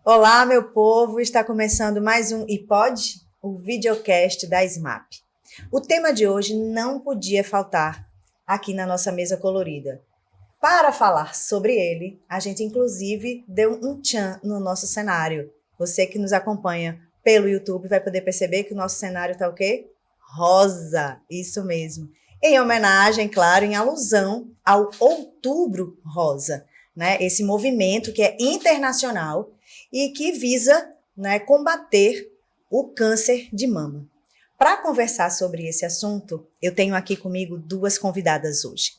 Olá, meu povo! Está começando mais um iPod, o videocast da SMAP. O tema de hoje não podia faltar aqui na nossa mesa colorida. Para falar sobre ele, a gente inclusive deu um tchan no nosso cenário. Você que nos acompanha pelo YouTube vai poder perceber que o nosso cenário está o quê? Rosa, isso mesmo. Em homenagem, claro, em alusão ao Outubro Rosa, né? Esse movimento que é internacional e que visa, né, combater o câncer de mama. Para conversar sobre esse assunto, eu tenho aqui comigo duas convidadas hoje.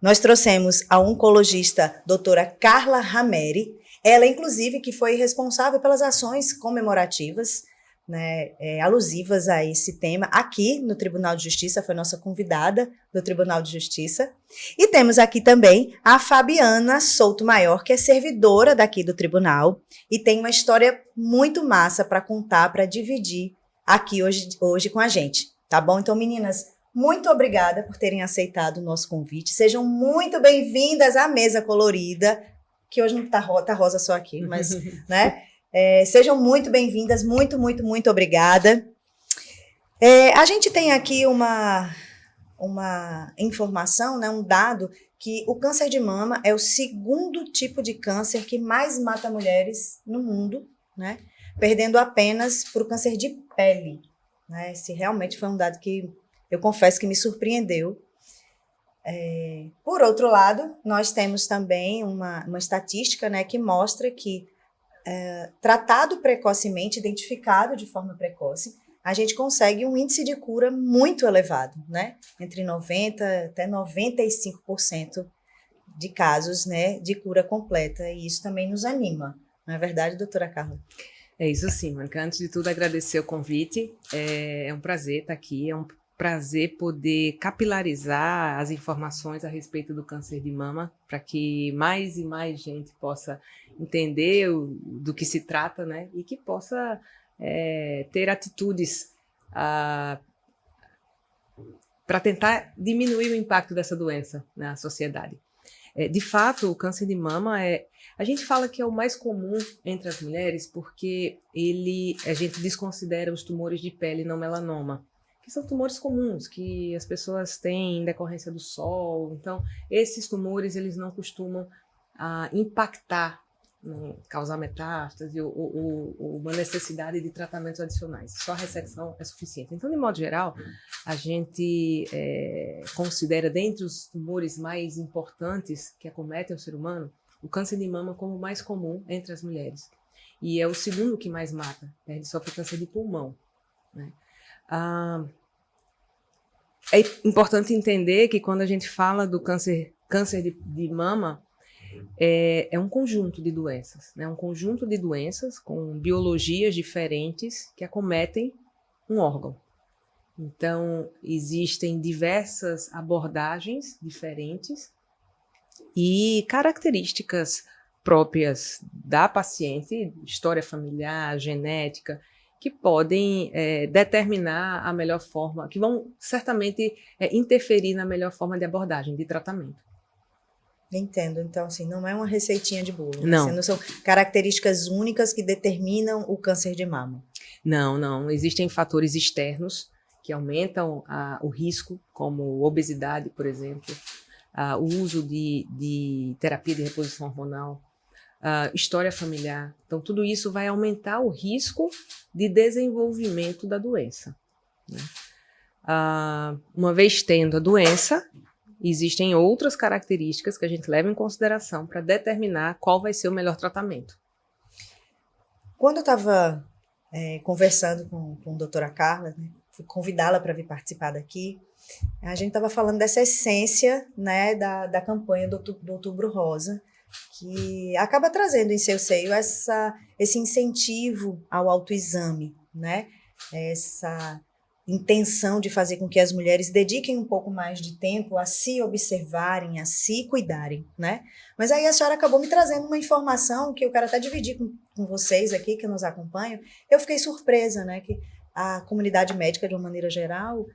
Nós trouxemos a oncologista doutora Carla Rameri, ela inclusive que foi responsável pelas ações comemorativas, né, alusivas a esse tema aqui no Tribunal de Justiça, foi nossa convidada do Tribunal de Justiça. E temos aqui também a Fabiana Souto Maior, que é servidora daqui do tribunal e tem uma história muito massa para contar, para dividir aqui hoje com a gente, tá bom? Então, meninas, muito obrigada por terem aceitado o nosso convite. Sejam muito bem-vindas à mesa colorida, que hoje não tá rosa só aqui, mas, né? Sejam muito bem-vindas, muito obrigada. A gente tem aqui uma informação, né, um dado, que o câncer de mama é o segundo tipo de câncer que mais mata mulheres no mundo, né, perdendo apenas para o câncer de pele. Né, esse realmente foi um dado que eu confesso que me surpreendeu. Por outro lado, nós temos também uma estatística, né, que mostra que tratado precocemente, identificado de forma precoce, a gente consegue um índice de cura muito elevado, né? Entre 90% até 95% de casos, né, de cura completa. E isso também nos anima. Não é verdade, doutora Carla? É isso sim, Mônica. Antes de tudo, agradecer o convite. É um prazer estar aqui, é um prazer poder capilarizar as informações a respeito do câncer de mama, para que mais e mais gente possa entender do que se trata, né? E que possa ter atitudes para tentar diminuir o impacto dessa doença na sociedade. De fato, o câncer de mama a gente fala que é o mais comum entre as mulheres porque a gente desconsidera os tumores de pele não melanoma, que são tumores comuns que as pessoas têm em decorrência do sol. Então, esses tumores eles não costumam impactar, causar metástase ou uma necessidade de tratamentos adicionais. Só a ressecção é suficiente. Então, de modo geral, a gente considera, dentre os tumores mais importantes que acometem o ser humano, o câncer de mama como o mais comum entre as mulheres. E é o segundo que mais mata, perde só para o câncer de pulmão. Né? É importante entender que quando a gente fala do câncer de mama, é um conjunto de doenças, né? Um conjunto de doenças com biologias diferentes que acometem um órgão. Então, existem diversas abordagens diferentes e características próprias da paciente, história familiar, genética, que podem determinar a melhor forma, que vão certamente interferir na melhor forma de abordagem, de tratamento. Entendo. Então, assim, não é uma receitinha de bolo. Não. Né? Não são características únicas que determinam o câncer de mama. Não. Existem fatores externos que aumentam o risco, como obesidade, por exemplo, o uso de terapia de reposição hormonal, história familiar. Então, tudo isso vai aumentar o risco de desenvolvimento da doença. Né? Uma vez tendo a doença, existem outras características que a gente leva em consideração para determinar qual vai ser o melhor tratamento. Quando eu estava conversando com a doutora Carla, né, fui convidá-la para vir participar daqui, a gente estava falando dessa essência, né, da campanha do Outubro Rosa, que acaba trazendo em seu seio esse incentivo ao autoexame, né, essa intenção de fazer com que as mulheres dediquem um pouco mais de tempo a se observarem, a se cuidarem, né? Mas aí a senhora acabou me trazendo uma informação que eu quero até dividir com vocês aqui, que nos acompanham. Eu fiquei surpresa, né? Que a comunidade médica, de uma maneira geral,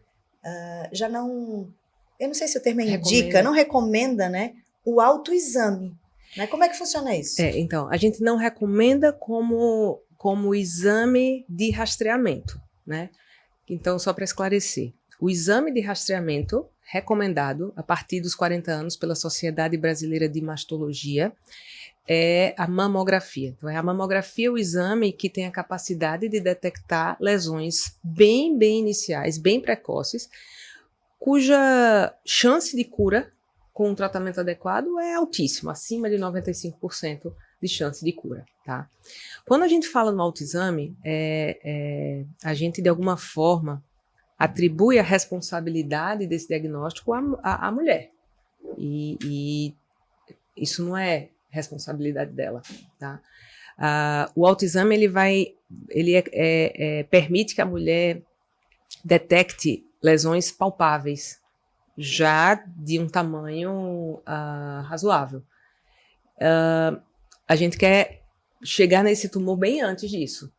já não... Eu não sei se o termo é indica, não recomenda, né? o autoexame, né? Como é que funciona isso? Então, a gente não recomenda como exame de rastreamento, né? Então, só para esclarecer, o exame de rastreamento recomendado a partir dos 40 anos pela Sociedade Brasileira de Mastologia é a mamografia. Então, a mamografia é o exame que tem a capacidade de detectar lesões bem iniciais, bem precoces, cuja chance de cura com um tratamento adequado é altíssima, acima de 95% de chance de cura, tá? Quando a gente fala no autoexame, a gente, de alguma forma, atribui a responsabilidade desse diagnóstico à mulher. E isso não é responsabilidade dela, tá? O autoexame, permite que a mulher detecte lesões palpáveis, já de um tamanho razoável. A gente quer chegar nesse tumor bem antes disso.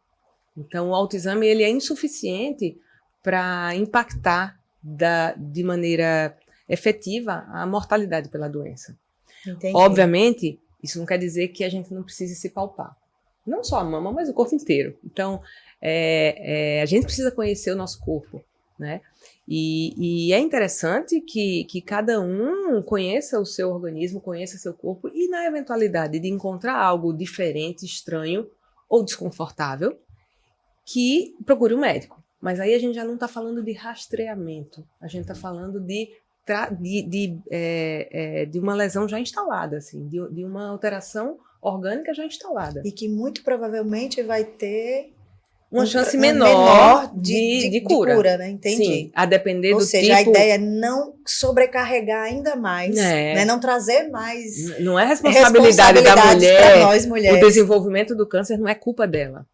Então, o autoexame ele é insuficiente para impactar de maneira efetiva a mortalidade pela doença. Entendi. Obviamente, isso não quer dizer que a gente não precise se palpar. Não só a mama, mas o corpo inteiro. Então, a gente precisa conhecer o nosso corpo, né? E é interessante que cada um conheça o seu organismo, conheça seu corpo, e na eventualidade de encontrar algo diferente, estranho ou desconfortável, que procure um médico. Mas aí a gente já não está falando de rastreamento, a gente está falando de uma lesão já instalada, assim, de uma alteração orgânica já instalada. E que muito provavelmente vai ter uma chance menor de cura, né? Entendi. Sim, a depender do tipo... Ou seja, a ideia é não sobrecarregar ainda mais, né? Não trazer mais... Não é responsabilidade da mulher, para nós mulheres. O desenvolvimento do câncer não é culpa dela.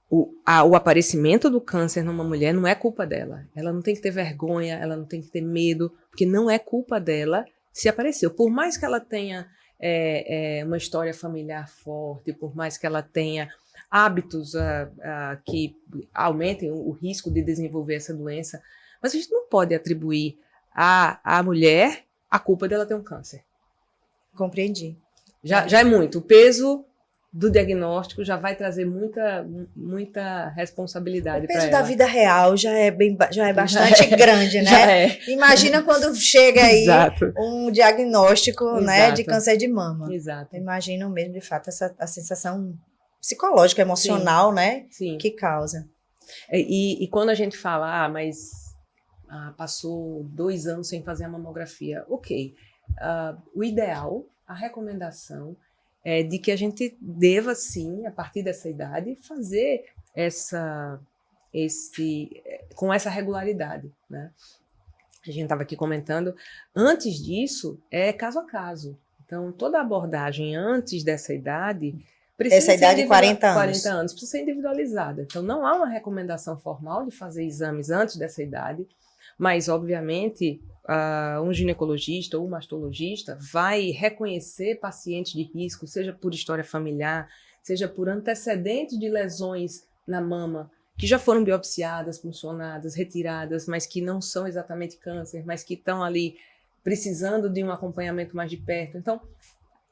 O aparecimento do câncer numa mulher não é culpa dela. Ela não tem que ter vergonha, ela não tem que ter medo, porque não é culpa dela se apareceu. Por mais que ela tenha uma história familiar forte, por mais que ela tenha hábitos que aumentem o risco de desenvolver essa doença, mas a gente não pode atribuir à mulher a culpa dela ter um câncer. Compreendi. Já é muito. O peso do diagnóstico já vai trazer muita responsabilidade para ela. O peso da vida real já é bastante grande, né? Imagina quando chega aí um diagnóstico, né, de câncer de mama. Exato. Imagino mesmo, de fato, a sensação psicológica, emocional, sim, né? Sim. Que causa. E quando a gente fala, mas passou 2 anos sem fazer a mamografia, ok. O ideal, a recomendação é de que a gente deva, sim, a partir dessa idade, fazer com essa regularidade, né? A gente estava aqui comentando, antes disso, é caso a caso. Então, toda abordagem antes dessa idade... Essa idade de 40 anos. 40 anos, precisa ser individualizada. Então, não há uma recomendação formal de fazer exames antes dessa idade, mas, obviamente, um ginecologista ou um mastologista vai reconhecer pacientes de risco, seja por história familiar, seja por antecedentes de lesões na mama, que já foram biopsiadas, puncionadas, retiradas, mas que não são exatamente câncer, mas que estão ali precisando de um acompanhamento mais de perto. Então,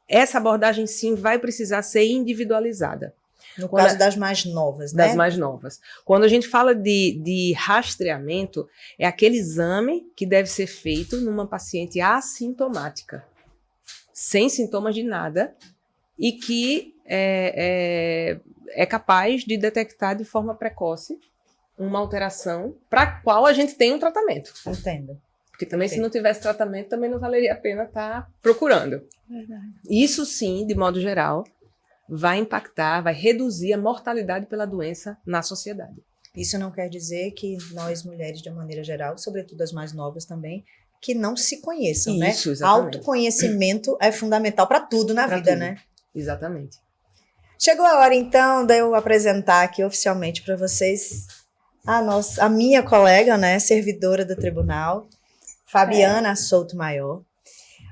essa abordagem, sim, vai precisar ser individualizada. No caso das mais novas, né? Das mais novas. Quando a gente fala de rastreamento, é aquele exame que deve ser feito numa paciente assintomática, sem sintomas de nada, e que é capaz de detectar de forma precoce uma alteração para a qual a gente tem um tratamento. Entendo. Porque também, se não tivesse tratamento, também não valeria a pena estar procurando. Verdade. Isso, sim, de modo geral, vai impactar, vai reduzir a mortalidade pela doença na sociedade. Isso não quer dizer que nós, mulheres, de uma maneira geral, sobretudo as mais novas também, que não se conheçam, né? Isso, exatamente. Autoconhecimento é fundamental para tudo na vida, né? Exatamente. Chegou a hora, então, de eu apresentar aqui oficialmente para vocês a minha colega, né, servidora do tribunal, Fabiana Souto Maior.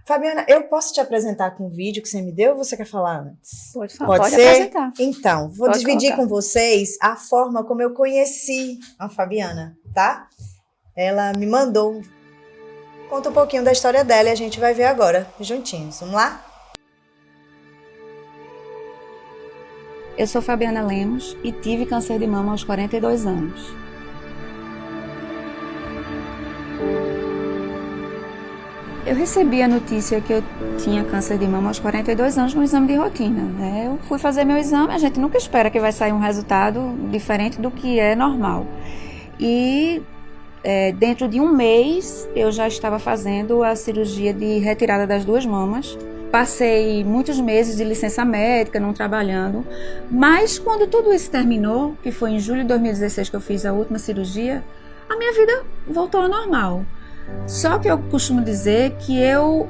Fabiana, eu posso te apresentar com o vídeo que você me deu ou você quer falar antes? Pode falar, pode ser? Apresentar. Então, vou dividir com vocês a forma como eu conheci a Fabiana, tá? Ela me mandou Conta um pouquinho da história dela e a gente vai ver agora, juntinhos. Vamos lá? Eu sou Fabiana Lemos e tive câncer de mama aos 42 anos. Eu recebi a notícia que eu tinha câncer de mama aos 42 anos no exame de rotina, né? Eu fui fazer meu exame, a gente nunca espera que vai sair um resultado diferente do que é normal. E dentro de um mês eu já estava fazendo a cirurgia de retirada das 2 mamas. Passei muitos meses de licença médica, não trabalhando, mas quando tudo isso terminou, que foi em julho de 2016 que eu fiz a última cirurgia, a minha vida voltou ao normal. Só que eu costumo dizer que eu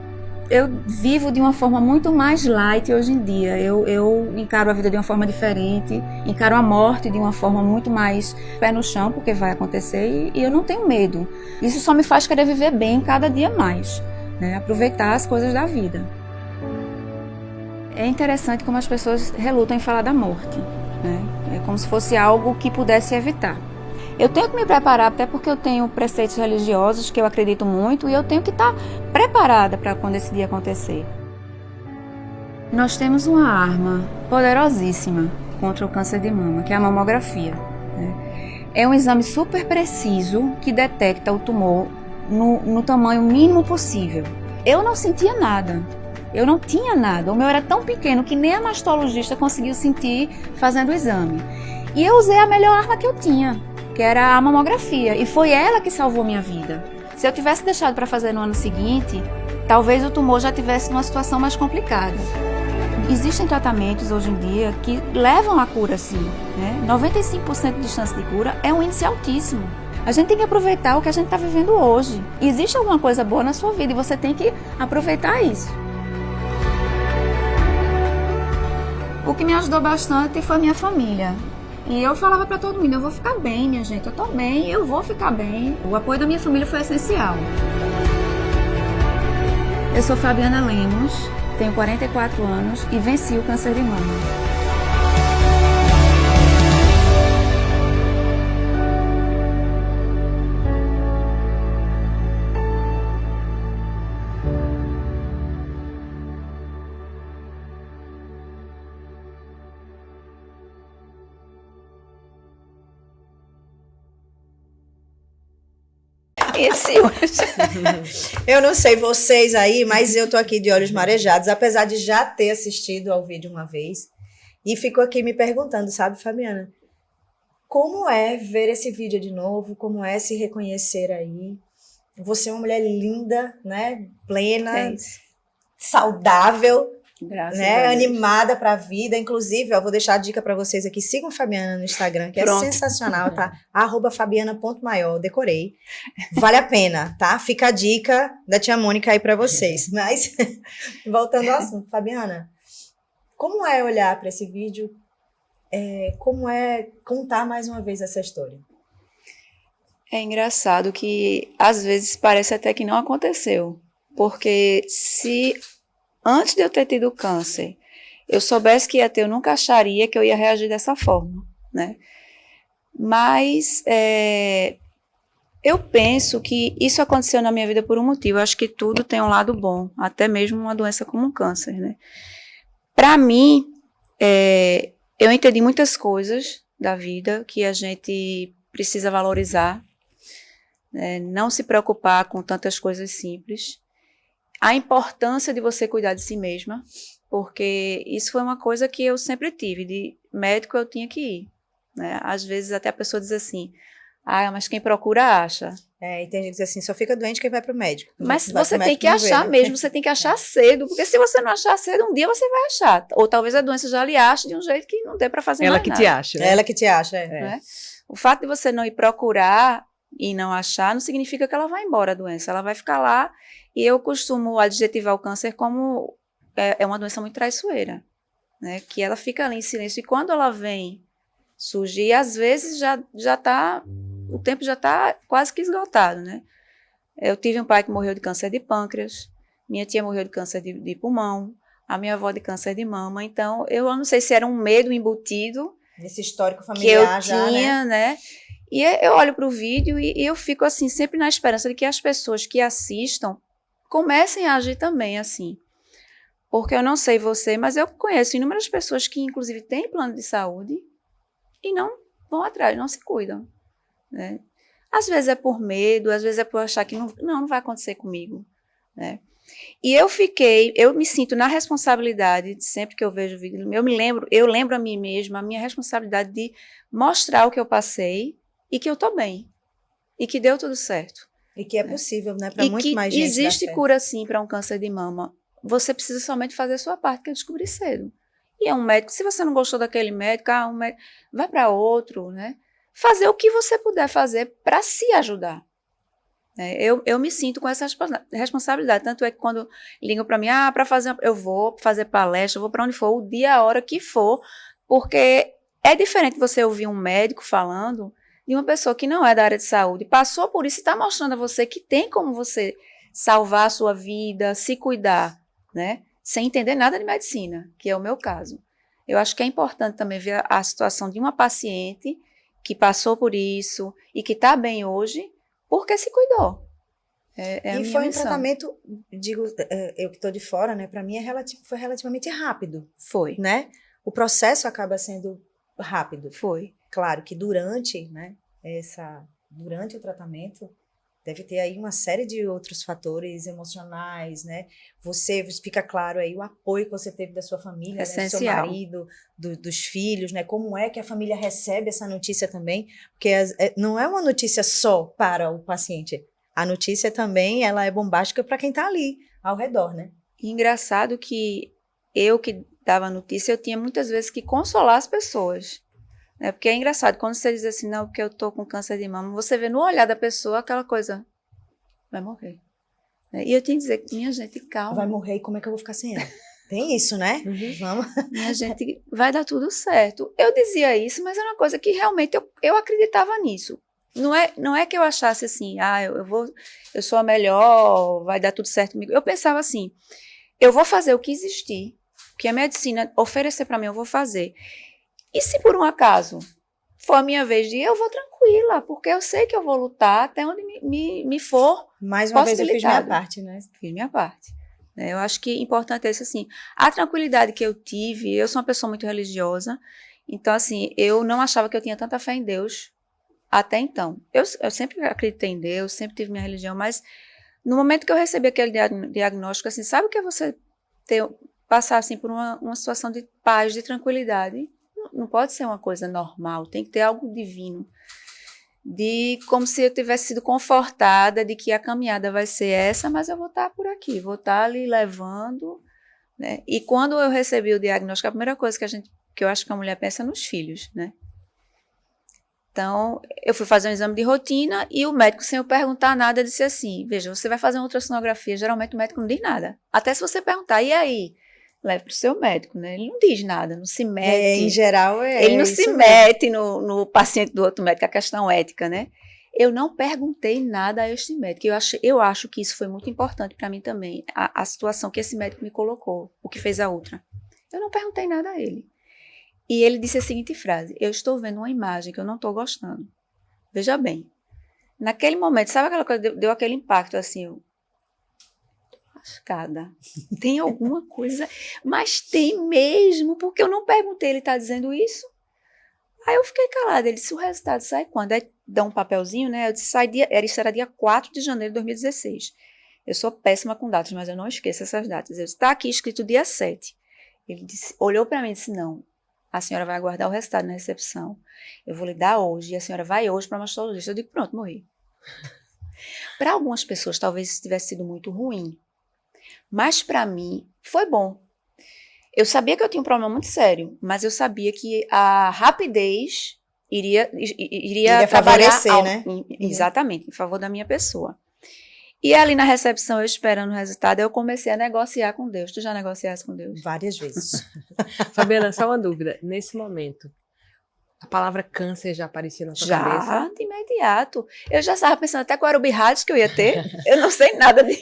vivo de uma forma muito mais light hoje em dia. Eu encaro a vida de uma forma diferente, encaro a morte de uma forma muito mais pé no chão, porque vai acontecer, e eu não tenho medo. Isso só me faz querer viver bem cada dia mais, né? Aproveitar as coisas da vida. É interessante como as pessoas relutam em falar da morte, né? É como se fosse algo que pudesse evitar. Eu tenho que me preparar, até porque eu tenho preceitos religiosos que eu acredito muito e eu tenho que estar preparada para quando esse dia acontecer. Nós temos uma arma poderosíssima contra o câncer de mama, que é a mamografia, né? É um exame super preciso que detecta o tumor no tamanho mínimo possível. Eu não sentia nada. Eu não tinha nada, o meu era tão pequeno que nem a mastologista conseguiu sentir fazendo o exame. E eu usei a melhor arma que eu tinha, que era a mamografia, e foi ela que salvou minha vida. Se eu tivesse deixado para fazer no ano seguinte, talvez o tumor já tivesse numa situação mais complicada. Existem tratamentos hoje em dia que levam à cura sim, né? 95% de chance de cura é um índice altíssimo. A gente tem que aproveitar o que a gente está vivendo hoje. Existe alguma coisa boa na sua vida e você tem que aproveitar isso. O que me ajudou bastante foi a minha família. E eu falava para todo mundo, eu vou ficar bem, minha gente, eu tô bem, eu vou ficar bem. O apoio da minha família foi essencial. Eu sou Fabiana Lemos, tenho 44 anos e venci o câncer de mama. Eu não sei vocês aí, mas eu tô aqui de olhos marejados, apesar de já ter assistido ao vídeo uma vez. E fico aqui me perguntando, sabe, Fabiana? Como é ver esse vídeo de novo? Como é se reconhecer aí? Você é uma mulher linda, né? Plena, saudável. Graças Né? a Deus. Animada para a vida. Inclusive, eu vou deixar a dica para vocês aqui. Sigam Fabiana no Instagram, que Pronto. é sensacional, tá? @fabiana.maior. Decorei. Vale a pena, tá? Fica a dica da tia Mônica aí para vocês. Mas, voltando ao assunto, Fabiana, como é olhar para esse vídeo? Como é contar mais uma vez essa história? É engraçado que às vezes parece até que não aconteceu. Porque se antes de eu ter tido câncer, eu soubesse que ia ter, eu nunca acharia que eu ia reagir dessa forma, né? Mas eu penso que isso aconteceu na minha vida por um motivo. Eu acho que tudo tem um lado bom, até mesmo uma doença como um câncer, né? Para mim, eu entendi muitas coisas da vida que a gente precisa valorizar, né? Não se preocupar com tantas coisas simples. A importância de você cuidar de si mesma, porque isso foi uma coisa que eu sempre tive, de médico eu tinha que ir, né? Às vezes até a pessoa diz assim, mas quem procura acha. E tem gente que diz assim, só fica doente quem vai pro médico. Mas você tem que achar mesmo, você tem que achar cedo, porque se você não achar cedo, um dia você vai achar. Ou talvez a doença já lhe ache de um jeito que não dê para fazer mais nada. Ela que te acha. Né? Ela que te acha, Né? O fato de você não ir procurar e não achar, não significa que ela vai embora a doença, ela vai ficar lá. E eu costumo adjetivar o câncer como uma doença muito traiçoeira, né? Que ela fica ali em silêncio e quando ela vem surgir, às vezes já tá, o tempo já está quase que esgotado, né? Eu tive um pai que morreu de câncer de pâncreas, minha tia morreu de câncer de pulmão, a minha avó de câncer de mama, então eu não sei se era um medo embutido nesse histórico familiar que eu tinha, né? E eu olho para o vídeo e eu fico assim, sempre na esperança de que as pessoas que assistam comecem a agir também assim. Porque eu não sei você, mas eu conheço inúmeras pessoas que inclusive têm plano de saúde e não vão atrás, não se cuidam, né? Às vezes é por medo, às vezes é por achar que não vai acontecer comigo, né? E eu me sinto na responsabilidade, sempre que eu vejo o vídeo, eu lembro a mim mesma, a minha responsabilidade de mostrar o que eu passei e que eu tô bem, e que deu tudo certo. E que é possível, né, para muito mais gente. Existe cura sim para um câncer de mama, você precisa somente fazer a sua parte, que eu descobri cedo. E é um médico, se você não gostou daquele médico, vai para outro, né? Fazer o que você puder fazer para se ajudar. Eu me sinto com essa responsabilidade. Tanto é que quando ligam para mim, eu vou fazer palestra, eu vou para onde for, o dia, a hora que for, porque é diferente você ouvir um médico falando de uma pessoa que não é da área de saúde, passou por isso e está mostrando a você que tem como você salvar a sua vida, se cuidar, né? Sem entender nada de medicina, que é o meu caso. Eu acho que é importante também ver a situação de uma paciente que passou por isso e que está bem hoje, porque se cuidou. E foi um tratamento, digo, eu que estou de fora, né? Para mim foi relativamente rápido. Foi. Né? O processo acaba sendo rápido. Foi. Claro que durante o tratamento, deve ter aí uma série de outros fatores emocionais, né? Fica claro aí o apoio que você teve da sua família, né? Do seu marido, dos filhos, né? Como é que a família recebe essa notícia também? Porque não é uma notícia só para o paciente. A notícia também, ela é bombástica para quem está ali, ao redor, né? E engraçado que eu que dava a notícia, eu tinha muitas vezes que consolar as pessoas. Porque é engraçado, quando você diz assim, não, porque eu tô com câncer de mama, você vê no olhar da pessoa aquela coisa, vai morrer. E eu tinha que dizer, minha gente, calma. Vai morrer e como é que eu vou ficar sem ela? Tem isso, né? Uhum. Vamos. Minha gente, vai dar tudo certo. Eu dizia isso, mas era uma coisa que realmente eu acreditava nisso. Não é que eu achasse assim, eu sou a melhor, vai dar tudo certo comigo. Eu pensava assim, eu vou fazer o que existir, o que a medicina oferecer para mim, eu vou fazer. E se por um acaso for a minha vez de ir, eu vou tranquila, porque eu sei que eu vou lutar até onde me for. Mais uma vez eu fiz minha parte, né? Fiz minha parte. Eu acho que importante é isso, assim, a tranquilidade que eu tive, eu sou uma pessoa muito religiosa, então, assim, eu não achava que eu tinha tanta fé em Deus até então. Eu sempre acreditei em Deus, sempre tive minha religião, mas no momento que eu recebi aquele diagnóstico, assim, sabe o que é você passar, assim, por uma situação de paz, de tranquilidade? Não pode ser uma coisa normal, tem que ter algo divino. Como se eu tivesse sido confortada de que a caminhada vai ser essa, mas eu vou estar por aqui, vou estar ali levando, né? E quando eu recebi o diagnóstico, a primeira coisa que eu acho que a mulher pensa é nos filhos, né? Então, eu fui fazer um exame de rotina e o médico, sem eu perguntar nada, disse assim, veja, você vai fazer uma ultrassonografia, geralmente o médico não diz nada. Até se você perguntar, e aí? Leve para o seu médico, né? Ele não diz nada, não se mete. Em geral, ele não se mete no paciente do outro médico, a questão ética, né? Eu não perguntei nada a este médico. Eu acho que isso foi muito importante para mim também, a situação que esse médico me colocou, o que fez a outra. Eu não perguntei nada a ele. E ele disse a seguinte frase, eu estou vendo uma imagem que eu não estou gostando. Veja bem, naquele momento, sabe aquela coisa, deu aquele impacto assim, lascada. Tem alguma coisa, mas tem mesmo, porque eu não perguntei, ele está dizendo isso. Aí eu fiquei calada, ele disse, o resultado sai quando? Aí dá um papelzinho, né? Eu disse, isso era dia 4 de janeiro de 2016. Eu sou péssima com datas, mas eu não esqueço essas datas. Eu disse, está aqui escrito dia 7. Ele olhou para mim e disse, não, a senhora vai aguardar o resultado na recepção. Eu vou lhe dar hoje, e a senhora vai hoje para a mastologista. Eu digo, pronto, morri. Para algumas pessoas, talvez isso tivesse sido muito ruim. Mas para mim, foi bom. Eu sabia que eu tinha um problema muito sério, mas eu sabia que a rapidez iria favorecer, né? Exatamente, em favor da minha pessoa. E ali na recepção, eu esperando o resultado, eu comecei a negociar com Deus. Tu já negociaste com Deus? Várias vezes. Fabiana, só uma dúvida. Nesse momento, A palavra câncer já aparecia na sua cabeça? Já, de imediato. Eu já estava pensando até qual era o BIRADS que eu ia ter. Eu não sei nada de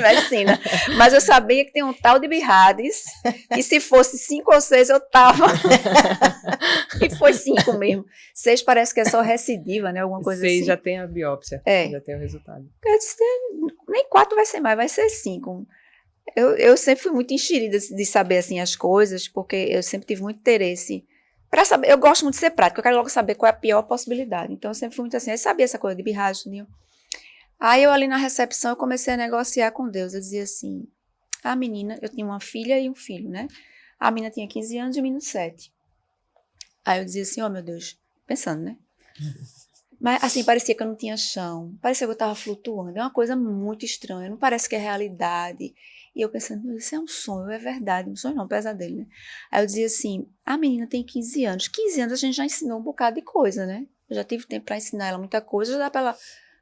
medicina, mas eu sabia que tem um tal de BIRADS, que se fosse 5 ou 6 eu estava. E foi 5 mesmo. 6 parece que é só recidiva, né? Alguma coisa 6 assim. já tem a biópsia, já tem o resultado. Eu disse, nem 4 vai ser mais, vai ser 5. Eu sempre fui muito enxerida de saber assim, as coisas, porque eu sempre tive muito interesse. Para saber, eu gosto muito de ser prática, eu quero logo saber qual é a pior possibilidade. Então, eu sempre fui muito assim, eu sabia essa coisa de birragem, tudinho. Aí, eu ali na recepção, eu comecei a negociar com Deus. Eu dizia assim, a menina, eu tinha uma filha e um filho, né? A menina tinha 15 anos e o menino 7. Aí, eu dizia assim, oh, meu Deus, pensando, né? Mas, assim, parecia que eu não tinha chão, parecia que eu estava flutuando. É uma coisa muito estranha, não parece que é realidade. E eu pensando, isso é um sonho, é verdade, um sonho não, um pesadelo, né? Aí eu dizia assim, a menina tem 15 anos. 15 anos a gente já ensinou um bocado de coisa, né? Eu já tive tempo para ensinar ela muita coisa, já dá para ela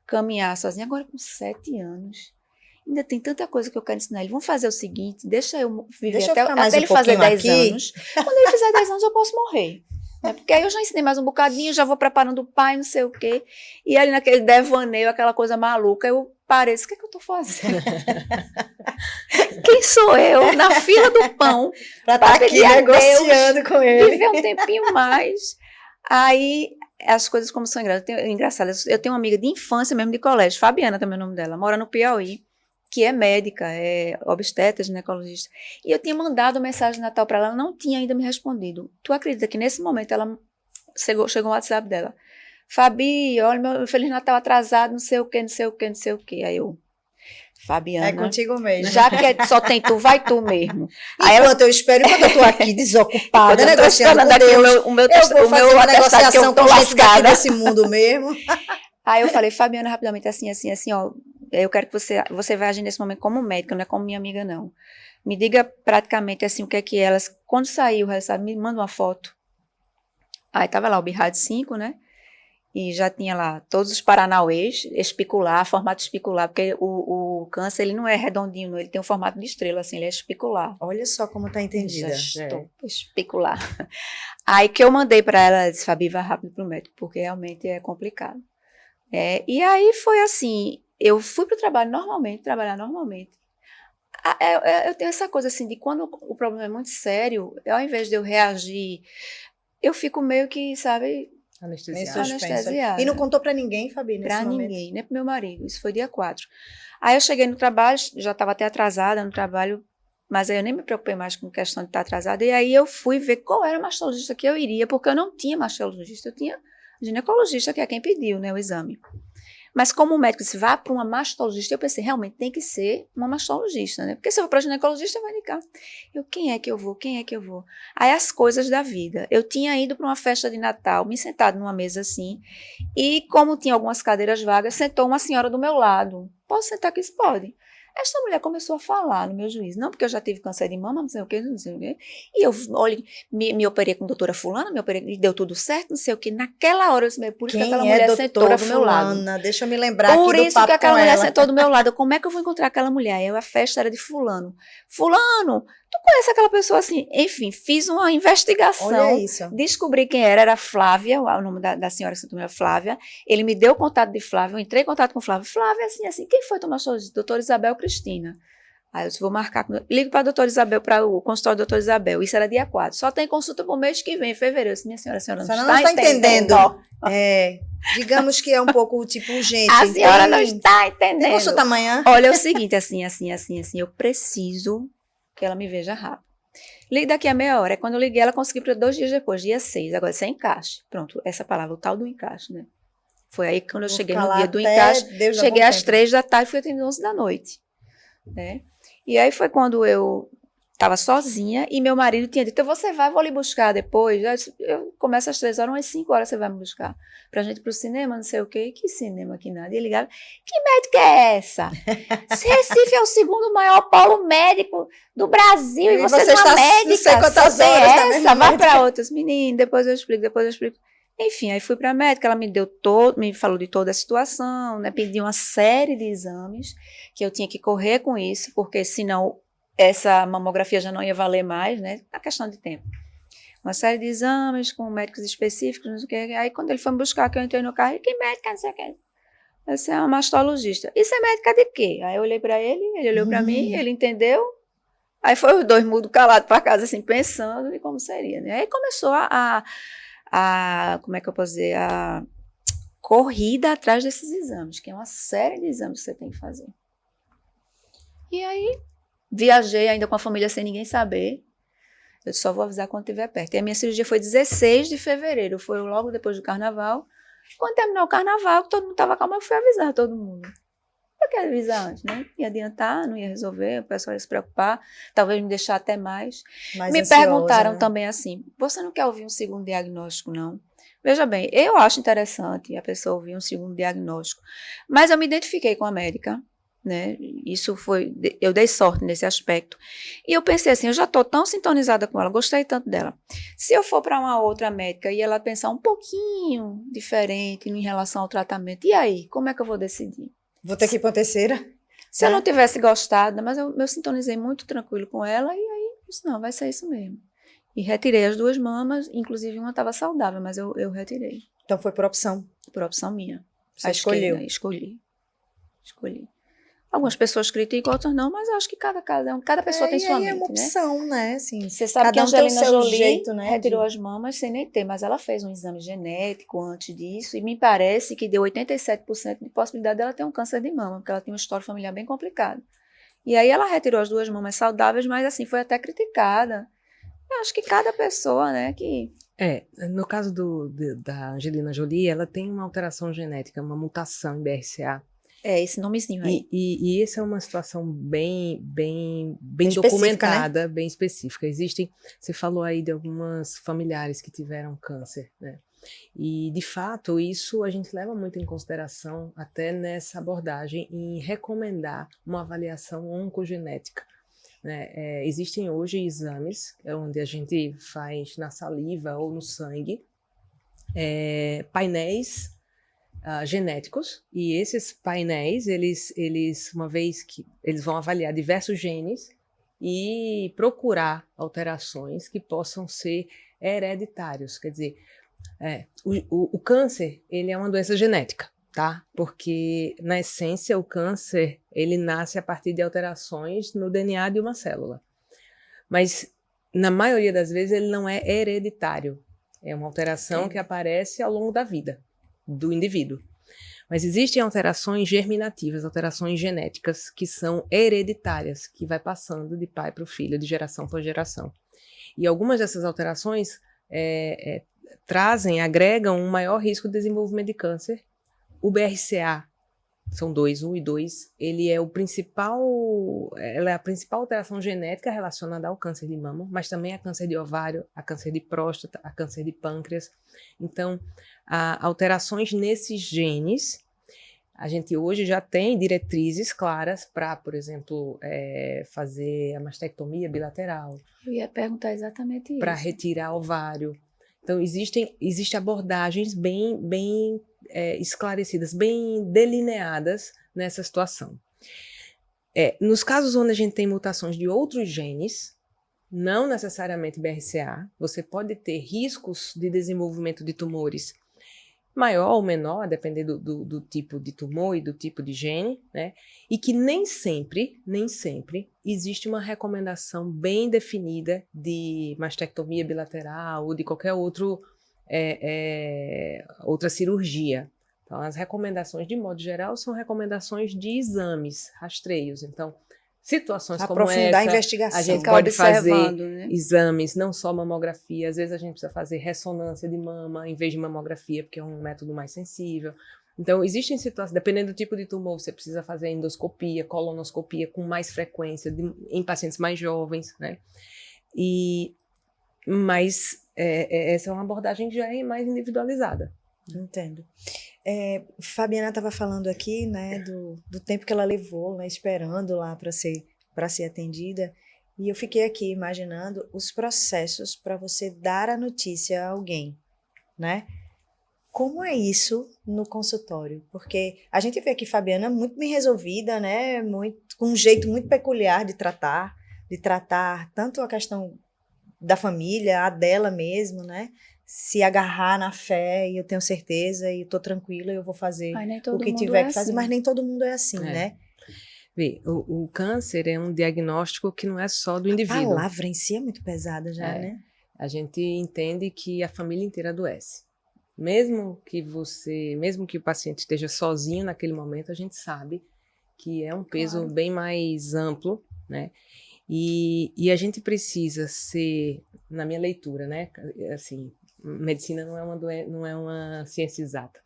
caminhar sozinha. Agora com 7 anos, ainda tem tanta coisa que eu quero ensinar ele. Vamos fazer o seguinte, deixa eu viver até ele fazer 10 anos. Quando ele fizer 10 anos eu posso morrer. Né? Porque aí eu já ensinei mais um bocadinho, já vou preparando o pai, não sei o quê. E ali naquele devaneio, aquela coisa maluca, eu pareço, o que é que eu tô fazendo? Quem sou eu na fila do pão para estar aqui negociando com ele? Viver um tempinho mais. Aí, as coisas como são engraçadas. Eu tenho uma amiga de infância mesmo, de colégio, Fabiana também é o nome dela, mora no Piauí, que é médica, é obstetra, ginecologista. E eu tinha mandado mensagem de Natal para ela, ela não tinha ainda me respondido. Tu acredita que nesse momento ela chegou o WhatsApp dela? Fabi, olha, meu Feliz Natal atrasado, não sei o quê, não sei o quê, não sei o quê. Aí eu, Fabiana. É contigo mesmo. Já que só tem tu, vai tu mesmo. Enquanto eu espero, enquanto eu tô aqui desocupada, negociando com Deus, o meu uma negociação com gente daqui desse mundo mesmo. Aí eu falei, Fabiana, rapidamente, assim, ó, eu quero que você vai agir nesse momento como médica, não é como minha amiga, não. Me diga praticamente, assim, o que é que elas, quando sair o resultado, me manda uma foto. Aí tava lá o BIRAD 5, né? E já tinha lá todos os paranauês, espicular, formato espicular, porque o câncer, ele não é redondinho, não, ele tem um formato de estrela, assim, ele é espicular. Olha só como tá entendida. Espicular. Aí que eu mandei para ela, ela disse, Fabi, vai rápido pro médico, porque realmente é complicado. E aí foi assim, eu fui pro trabalho normalmente, trabalhar normalmente. Eu tenho essa coisa assim, de quando o problema é muito sério, ao invés de eu reagir, eu fico meio que, sabe... Anestesiada. E não contou pra ninguém, Fabi, nesse momento? Pra ninguém, nem pro meu marido. Isso foi dia 4. Aí eu cheguei no trabalho, já estava até atrasada no trabalho, mas aí eu nem me preocupei mais com questão de estar atrasada. E aí eu fui ver qual era o mastologista que eu iria, porque eu não tinha mastologista, eu tinha ginecologista, que é quem pediu, né, o exame. Mas como o médico disse, vá para uma mastologista, eu pensei, realmente tem que ser uma mastologista, né? Porque se eu for para ginecologista, vai indicar. Quem é que eu vou? Quem é que eu vou? Aí as coisas da vida. Eu tinha ido para uma festa de Natal, me sentado numa mesa assim, e como tinha algumas cadeiras vagas, sentou uma senhora do meu lado. Posso sentar aqui? Pode. Esta mulher começou a falar no meu juízo, não porque eu já tive câncer de mama, não sei o quê, não sei o quê. E eu, olha, me operei com a doutora fulana, e deu tudo certo, não sei o quê. Naquela hora, eu disse, por isso que aquela mulher sentou do meu lado. Deixa eu me lembrar por aqui do papo com ela. Por isso que aquela mulher sentou do meu lado. Como é que eu vou encontrar aquela mulher? A festa era de fulano. Fulano, tu conhece aquela pessoa assim? Enfim, fiz uma investigação. Olha isso. Descobri quem era Flávia, o nome da senhora que sentou, era Flávia. Ele me deu o contato de Flávia, eu entrei em contato com Flávia. Flávia, assim, quem foi tomar sua doutora Isabel Cristina? Aí eu disse, vou marcar, ligo para a doutora Isabel, para o consultório da doutora Isabel. Isso era dia 4. Só tem consulta para o mês que vem, em fevereiro. Eu disse, minha senhora, a senhora não está entendendo. Digamos que é um pouco tipo urgente. A senhora não está entendendo. Tem consulta amanhã? Olha, é o seguinte, assim, eu preciso que ela me veja rápido. Ligue daqui a meia hora. Quando eu liguei, ela conseguiu para 2 dias depois, dia 6. Agora, sem encaixe. Pronto, essa palavra, o tal do encaixe, né? Foi aí que quando eu cheguei no dia do encaixe, cheguei às 3 da tarde e fui atendida às 11 da noite. Né? E aí foi quando eu estava sozinha e meu marido tinha dito, você vai, vou lhe buscar depois. Eu começo às 3 horas, umas 5 horas você vai me buscar. Pra gente ir pro cinema, não sei o quê. Que cinema, que nada. E ele ligava, que médica é essa? Recife é o 2º maior polo médico do Brasil e você não é médica. Não sei quantas horas essa, vai para outras. Menino, depois eu explico. Enfim, aí fui para a médica, ela me falou de toda a situação, né, pediu uma série de exames, que eu tinha que correr com isso, porque senão essa mamografia já não ia valer mais, né, a questão de tempo. uma série de exames com médicos específicos, não sei o que. Aí quando ele foi me buscar, que eu entrei no carro, e que médica, não sei o que. Essa é uma mastologista. Isso é médica de quê? Aí eu olhei para ele olhou para mim, ele entendeu. Aí foi os dois mudos calados para casa, assim, pensando em como seria, né? Aí começou como é que eu posso dizer, a corrida atrás desses exames, que é uma série de exames que você tem que fazer. E aí, viajei ainda com a família sem ninguém saber. Eu só vou avisar quando estiver perto. E a minha cirurgia foi 16 de fevereiro, foi logo depois do carnaval. Quando terminou o carnaval, que todo mundo estava calmo, eu fui avisar todo mundo. Eu quero avisar antes, né? Ia adiantar, não ia resolver, o pessoal ia se preocupar, talvez me deixar até mais. Me ansiosa, perguntaram né? também assim, você não quer ouvir um segundo diagnóstico, não? Veja bem, eu acho interessante a pessoa ouvir um segundo diagnóstico, mas eu me identifiquei com a médica, né? Isso foi, eu dei sorte nesse aspecto. E eu pensei assim, eu já estou tão sintonizada com ela, gostei tanto dela. Se eu for para uma outra médica e ela pensar um pouquinho diferente em relação ao tratamento, e aí, como é que eu vou decidir? Vou ter que ir para terceira? Se eu não tivesse gostado, mas eu sintonizei muito tranquilo com ela, e aí, disse, não, vai ser isso mesmo. E retirei as 2 mamas, inclusive uma estava saudável, mas eu retirei. Então foi por opção. Por opção minha. Você escolheu. Escolhi. Algumas pessoas criticam, outras não, mas eu acho que cada pessoa tem sua mente, é uma opção, né? Assim, você sabe que a tem o Angelina seu Jolie jeito, né, retirou as mamas sem nem ter, mas ela fez um exame genético antes disso e me parece que deu 87% de possibilidade dela ter um câncer de mama, porque ela tem uma história familiar bem complicada. E aí ela retirou as 2 mamas saudáveis, mas assim, foi até criticada. Eu acho que cada pessoa, né, que... No caso da Angelina Jolie, ela tem uma alteração genética, uma mutação em BRCA. Esse nomezinho aí. E essa é uma situação bem documentada, né? Bem específica. Você falou aí de algumas familiares que tiveram câncer, né? E, de fato, isso a gente leva muito em consideração até nessa abordagem em recomendar uma avaliação oncogenética, né? Existem hoje exames onde a gente faz na saliva ou no sangue painéis genéticos, e esses painéis, eles uma vez que eles vão avaliar diversos genes e procurar alterações que possam ser hereditários, quer dizer, o câncer, ele é uma doença genética, tá? Porque, na essência, o câncer, ele nasce a partir de alterações no DNA de uma célula, mas, na maioria das vezes, ele não é hereditário, é uma alteração que aparece ao longo da vida do indivíduo. Mas existem alterações germinativas, alterações genéticas que são hereditárias, que vai passando de pai para o filho, de geração para geração. E algumas dessas alterações agregam um maior risco de desenvolvimento de câncer. O BRCA, são 2, 1 e 2, ela é a principal alteração genética relacionada ao câncer de mama, mas também a câncer de ovário, a câncer de próstata, a câncer de pâncreas. Então, alterações nesses genes, a gente hoje já tem diretrizes claras para, por exemplo, fazer a mastectomia bilateral. Eu ia perguntar exatamente isso. Para retirar ovário. Então, existem abordagens bem esclarecidas, bem delineadas nessa situação. Nos casos onde a gente tem mutações de outros genes, não necessariamente BRCA, você pode ter riscos de desenvolvimento de tumores maior ou menor, dependendo do tipo de tumor e do tipo de gene, né? E que nem sempre existe uma recomendação bem definida de mastectomia bilateral ou de qualquer outra cirurgia. Então, as recomendações, de modo geral, são recomendações de exames, rastreios. Então, situações como aprofundar essa, a investigação. a gente Ficar pode fazer né? exames, não só mamografia, às vezes a gente precisa fazer ressonância de mama em vez de mamografia, porque é um método mais sensível. Então, existem situações, dependendo do tipo de tumor, você precisa fazer endoscopia, colonoscopia com mais frequência em pacientes mais jovens, né? Mas essa é uma abordagem que já é mais individualizada. Entendo. Fabiana estava falando aqui, né, do tempo que ela levou, né, esperando lá para ser atendida, e eu fiquei aqui imaginando os processos para você dar a notícia a alguém, né? Como é isso no consultório? Porque a gente vê aqui Fabiana muito bem resolvida, né, com um jeito muito peculiar de tratar tanto a questão da família, a dela mesmo, né? Se agarrar na fé, e eu tenho certeza, e eu tô tranquila, eu vou fazer Mas nem o todo que mundo tiver é que fazer. assim. Mas nem todo mundo é assim, né? Vê, o câncer é um diagnóstico que não é só do indivíduo. A palavra em si é muito pesada já, né? A gente entende que a família inteira adoece. Mesmo que o paciente esteja sozinho naquele momento, a gente sabe que é um peso Claro. bem mais amplo, né? E a gente precisa ser, na minha leitura, né? Assim, medicina não é uma ciência exata,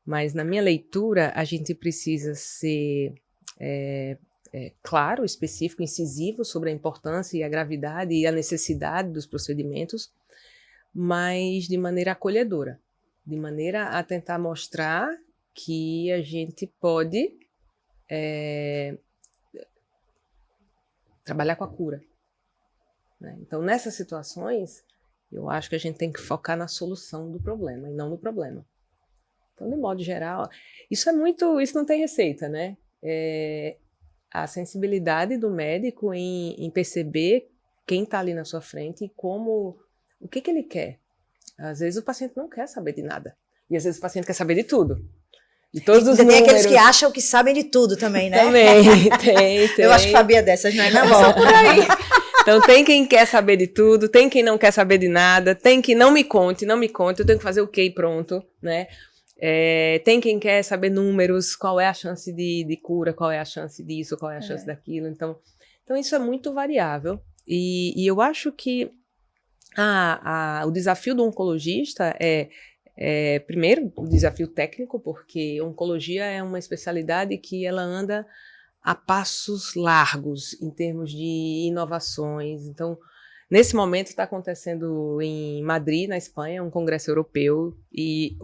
mas na minha leitura a gente precisa ser claro, específico, incisivo sobre a importância e a gravidade e a necessidade dos procedimentos, mas de maneira acolhedora, de maneira a tentar mostrar que a gente pode trabalhar com a cura, né? Então, nessas situações, eu acho que a gente tem que focar na solução do problema e não no problema. Então, de modo geral, isso não tem receita, né? A sensibilidade do médico em perceber quem está ali na sua frente e o que ele quer. Às vezes o paciente não quer saber de nada. E às vezes o paciente quer saber de tudo. De todos os números. Tem aqueles que acham que sabem de tudo também, né? Também, tem. Eu acho que Fabi é dessas, não é? Não, só por aí. Então tem quem quer saber de tudo, tem quem não quer saber de nada, tem quem não me conte, eu tenho que fazer o quê e pronto, né? Tem quem quer saber números, qual é a chance de cura, qual é a chance disso, qual é a chance daquilo. Então isso é muito variável. E eu acho que o desafio do oncologista primeiro, o desafio técnico, porque oncologia é uma especialidade que ela anda a passos largos em termos de inovações. Então, nesse momento está acontecendo em Madrid, na Espanha, um congresso europeu, e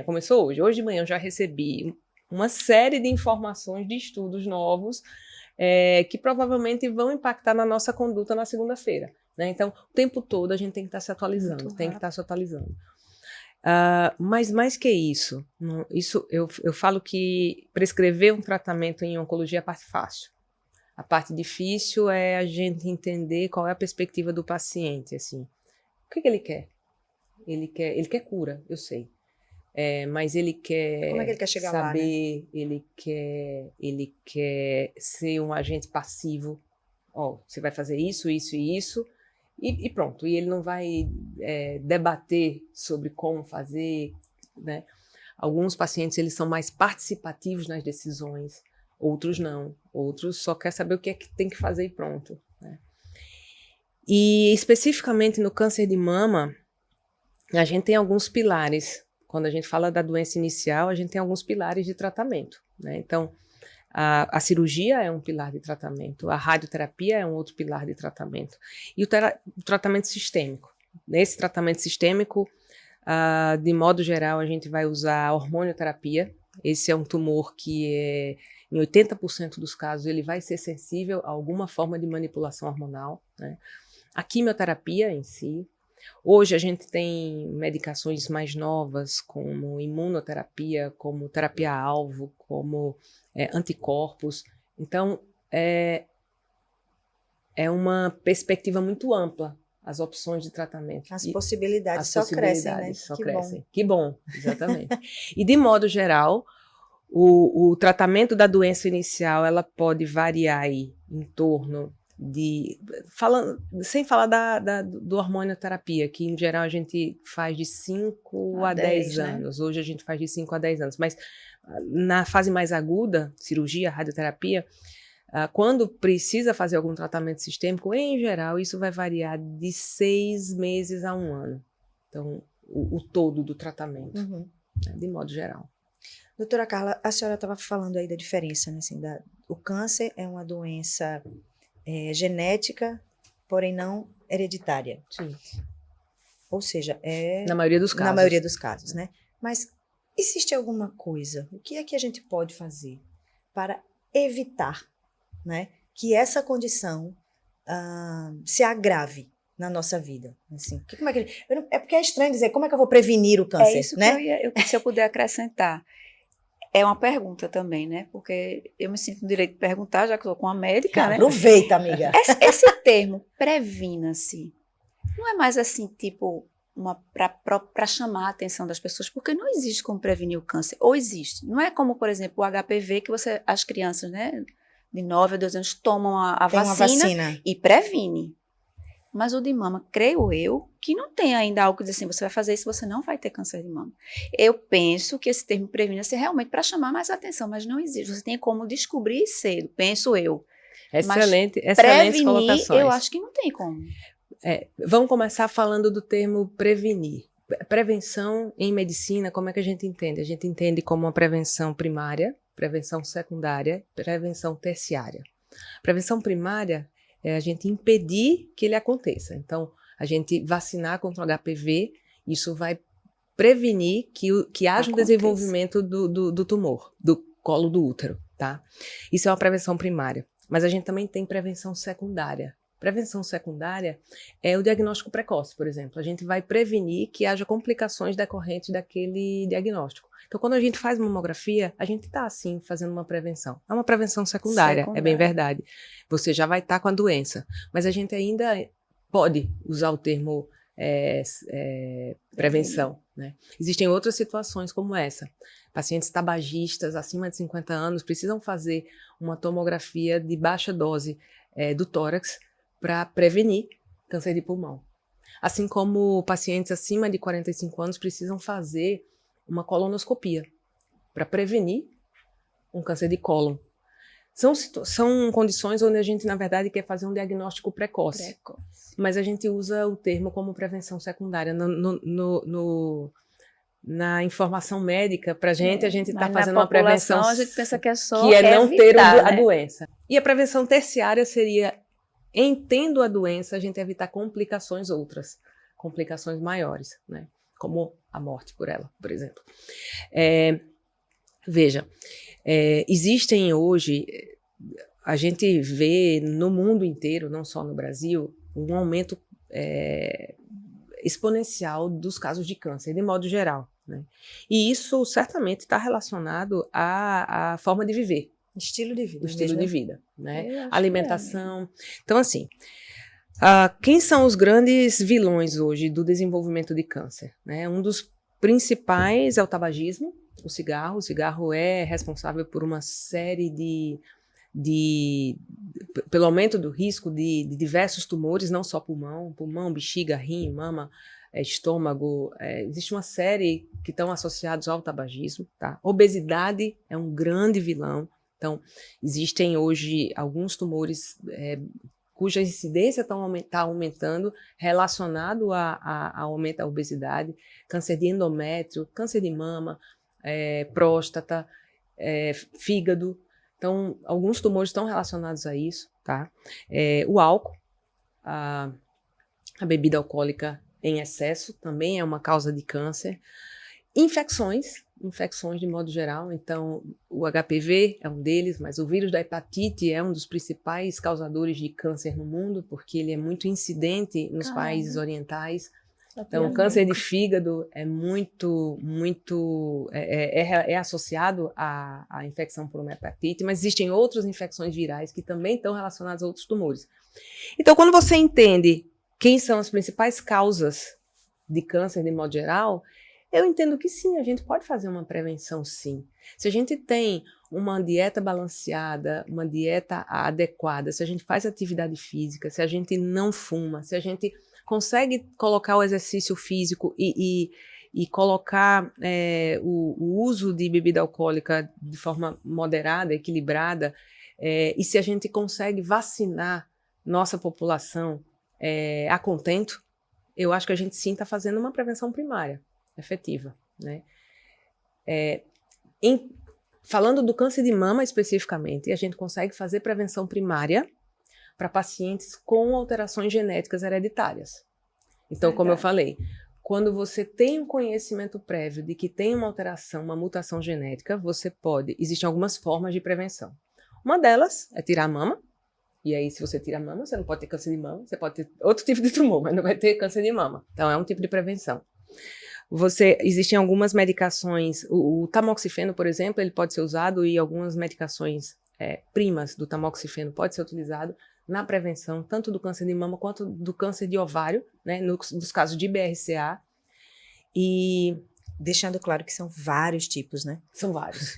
começou hoje de manhã eu já recebi uma série de informações de estudos novos que provavelmente vão impactar na nossa conduta na segunda-feira, né? Então, o tempo todo a gente tem que estar se atualizando, Mas mais que isso, eu falo que prescrever um tratamento em oncologia é a parte fácil. A parte difícil é a gente entender qual é a perspectiva do paciente, assim. O que ele quer? Ele quer cura, eu sei. Mas ele quer Como é que ele quer chegar saber, lá, né? ele quer ser um agente passivo. Você vai fazer isso, isso e isso, e pronto. E ele não vai debater sobre como fazer, né? Alguns pacientes eles são mais participativos nas decisões, outros não. Outros só querem saber o que é que tem que fazer e pronto, né? E especificamente no câncer de mama, a gente tem alguns pilares. Quando a gente fala da doença inicial, a gente tem alguns pilares de tratamento, né? Então, a cirurgia é um pilar de tratamento, a radioterapia é um outro pilar de tratamento. E o tratamento sistêmico. Nesse tratamento sistêmico, de modo geral, a gente vai usar a hormonioterapia. Esse é um tumor que, em 80% dos casos, ele vai ser sensível a alguma forma de manipulação hormonal, né? A quimioterapia em si. Hoje a gente tem medicações mais novas, como imunoterapia, como terapia-alvo, como anticorpos. Então, é uma perspectiva muito ampla, as opções de tratamento. As possibilidades só crescem, né? Bom. Que bom, exatamente. E, de modo geral, o tratamento da doença inicial, ela pode variar aí em torno sem falar do hormonioterapia, que em geral a gente faz de 5 a 10 anos. Né? Hoje a gente faz de 5 a 10 anos. Mas na fase mais aguda, cirurgia, radioterapia, quando precisa fazer algum tratamento sistêmico, em geral, isso vai variar de 6 meses a 1 ano. Então, o todo do tratamento, né, de modo geral. Doutora Carla, a senhora estava falando aí da diferença, né, assim, o câncer é uma doença genética, porém não hereditária. Sim. Ou seja, na maioria dos casos. Na maioria dos casos, né? Mas existe alguma coisa, o que é que a gente pode fazer para evitar, né, que essa condição se agrave na nossa vida? Assim, como é que é porque é estranho dizer como é que eu vou prevenir o câncer, isso né? Que se eu puder acrescentar. É uma pergunta também, né? Porque eu me sinto no direito de perguntar, já que estou com a médica, né? Aproveita, amiga. Esse termo, previna-se, Não é mais assim, tipo, para chamar a atenção das pessoas, porque não existe como prevenir o câncer, ou existe. Não é como, por exemplo, o HPV, que as crianças, né, de 9 a 12 anos tomam a Tem uma vacina vacina. e previne. Mas o de mama, creio eu, que não tem ainda algo que diz assim, você vai fazer isso, você não vai ter câncer de mama. Eu penso que esse termo previne é realmente para chamar mais atenção, mas não existe. Você tem como descobrir cedo, penso eu. Excelentes Prevenir, colocações. eu acho que não tem como. Vamos começar falando do termo prevenir. Prevenção em medicina, como é que a gente entende? A gente entende como uma prevenção primária, prevenção secundária, prevenção terciária. Prevenção primária é a gente impedir que ele aconteça. Então, a gente vacinar contra o HPV, isso vai prevenir que haja um desenvolvimento do tumor, do colo do útero, tá? Isso é uma prevenção primária. Mas a gente também tem prevenção secundária. Prevenção secundária é o diagnóstico precoce, por exemplo. A gente vai prevenir que haja complicações decorrentes daquele diagnóstico. Então, quando a gente faz mamografia, a gente está, sim, fazendo uma prevenção. É uma prevenção secundária, é bem verdade. Você já vai estar com a doença. Mas a gente ainda pode usar o termo prevenção, né? Existem outras situações como essa. Pacientes tabagistas acima de 50 anos precisam fazer uma tomografia de baixa dose do tórax para prevenir câncer de pulmão. Assim como pacientes acima de 45 anos precisam fazer uma colonoscopia para prevenir um câncer de cólon. São condições onde a gente, na verdade, quer fazer um diagnóstico precoce. Mas a gente usa o termo como prevenção secundária. Na informação médica, para a gente está fazendo uma prevenção a gente pensa que é só que é não ter a né? doença. E a prevenção terciária seria, tendo a doença, a gente evitar complicações outras, complicações maiores, né? Como a morte por ela, por exemplo. Veja, existem hoje, a gente vê no mundo inteiro, não só no Brasil, um aumento exponencial dos casos de câncer, de modo geral, né? E isso certamente está relacionado à forma de viver. Estilo de vida. O estilo de vida, né? Eu Alimentação. Então, assim, quem são os grandes vilões hoje do desenvolvimento de câncer, né? Um dos principais é o tabagismo, o cigarro. O cigarro é responsável por uma série pelo aumento do risco de diversos tumores, não só pulmão, bexiga, rim, mama, estômago. Existe uma série que estão associados ao tabagismo, tá? Obesidade é um grande vilão. Então, existem hoje alguns tumores cuja incidência está aumentando relacionado ao aumento da obesidade, câncer de endométrio, câncer de mama, próstata, fígado. Então, alguns tumores estão relacionados a isso, tá? O álcool, a bebida alcoólica em excesso também é uma causa de câncer. Infecções de modo geral. Então, o HPV é um deles, mas o vírus da hepatite é um dos principais causadores de câncer no mundo, porque ele é muito incidente nos países orientais. Então, o câncer de fígado é é associado à infecção por uma hepatite, mas existem outras infecções virais que também estão relacionadas a outros tumores. Então, quando você entende quem são as principais causas de câncer de modo geral, eu entendo que sim, a gente pode fazer uma prevenção, sim. Se a gente tem uma dieta balanceada, uma dieta adequada, se a gente faz atividade física, se a gente não fuma, se a gente consegue colocar o exercício físico e colocar o uso de bebida alcoólica de forma moderada, equilibrada, e se a gente consegue vacinar nossa população a contento, eu acho que a gente sim está fazendo uma prevenção primária efetiva, né? Falando do câncer de mama especificamente, a gente consegue fazer prevenção primária para pacientes com alterações genéticas hereditárias. Então, como eu falei, quando você tem um conhecimento prévio de que tem uma alteração, uma mutação genética, existem algumas formas de prevenção. Uma delas é tirar a mama, e aí se você tira a mama, você não pode ter câncer de mama, você pode ter outro tipo de tumor, mas não vai ter câncer de mama. Então, é um tipo de prevenção. Existem algumas medicações, o tamoxifeno, por exemplo, ele pode ser usado, e algumas medicações primas do tamoxifeno pode ser utilizado na prevenção, tanto do câncer de mama quanto do câncer de ovário, né, nos casos de BRCA. E deixando claro que são vários tipos, né? São vários.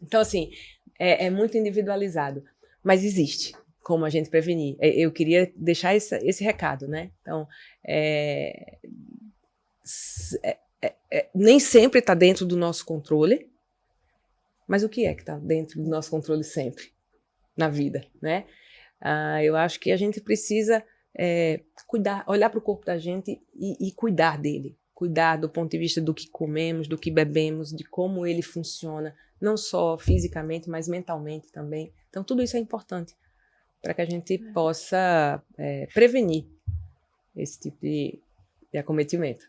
Então, assim, é muito individualizado, mas existe como a gente prevenir. Eu queria deixar esse recado, né? Então, nem sempre está dentro do nosso controle, mas o que é que está dentro do nosso controle sempre na vida, né? Eu acho que a gente precisa cuidar, olhar para o corpo da gente e cuidar dele. Cuidar do ponto de vista do que comemos, do que bebemos, de como ele funciona, não só fisicamente, mas mentalmente também. Então, tudo isso é importante para que a gente possa prevenir esse tipo de acometimento.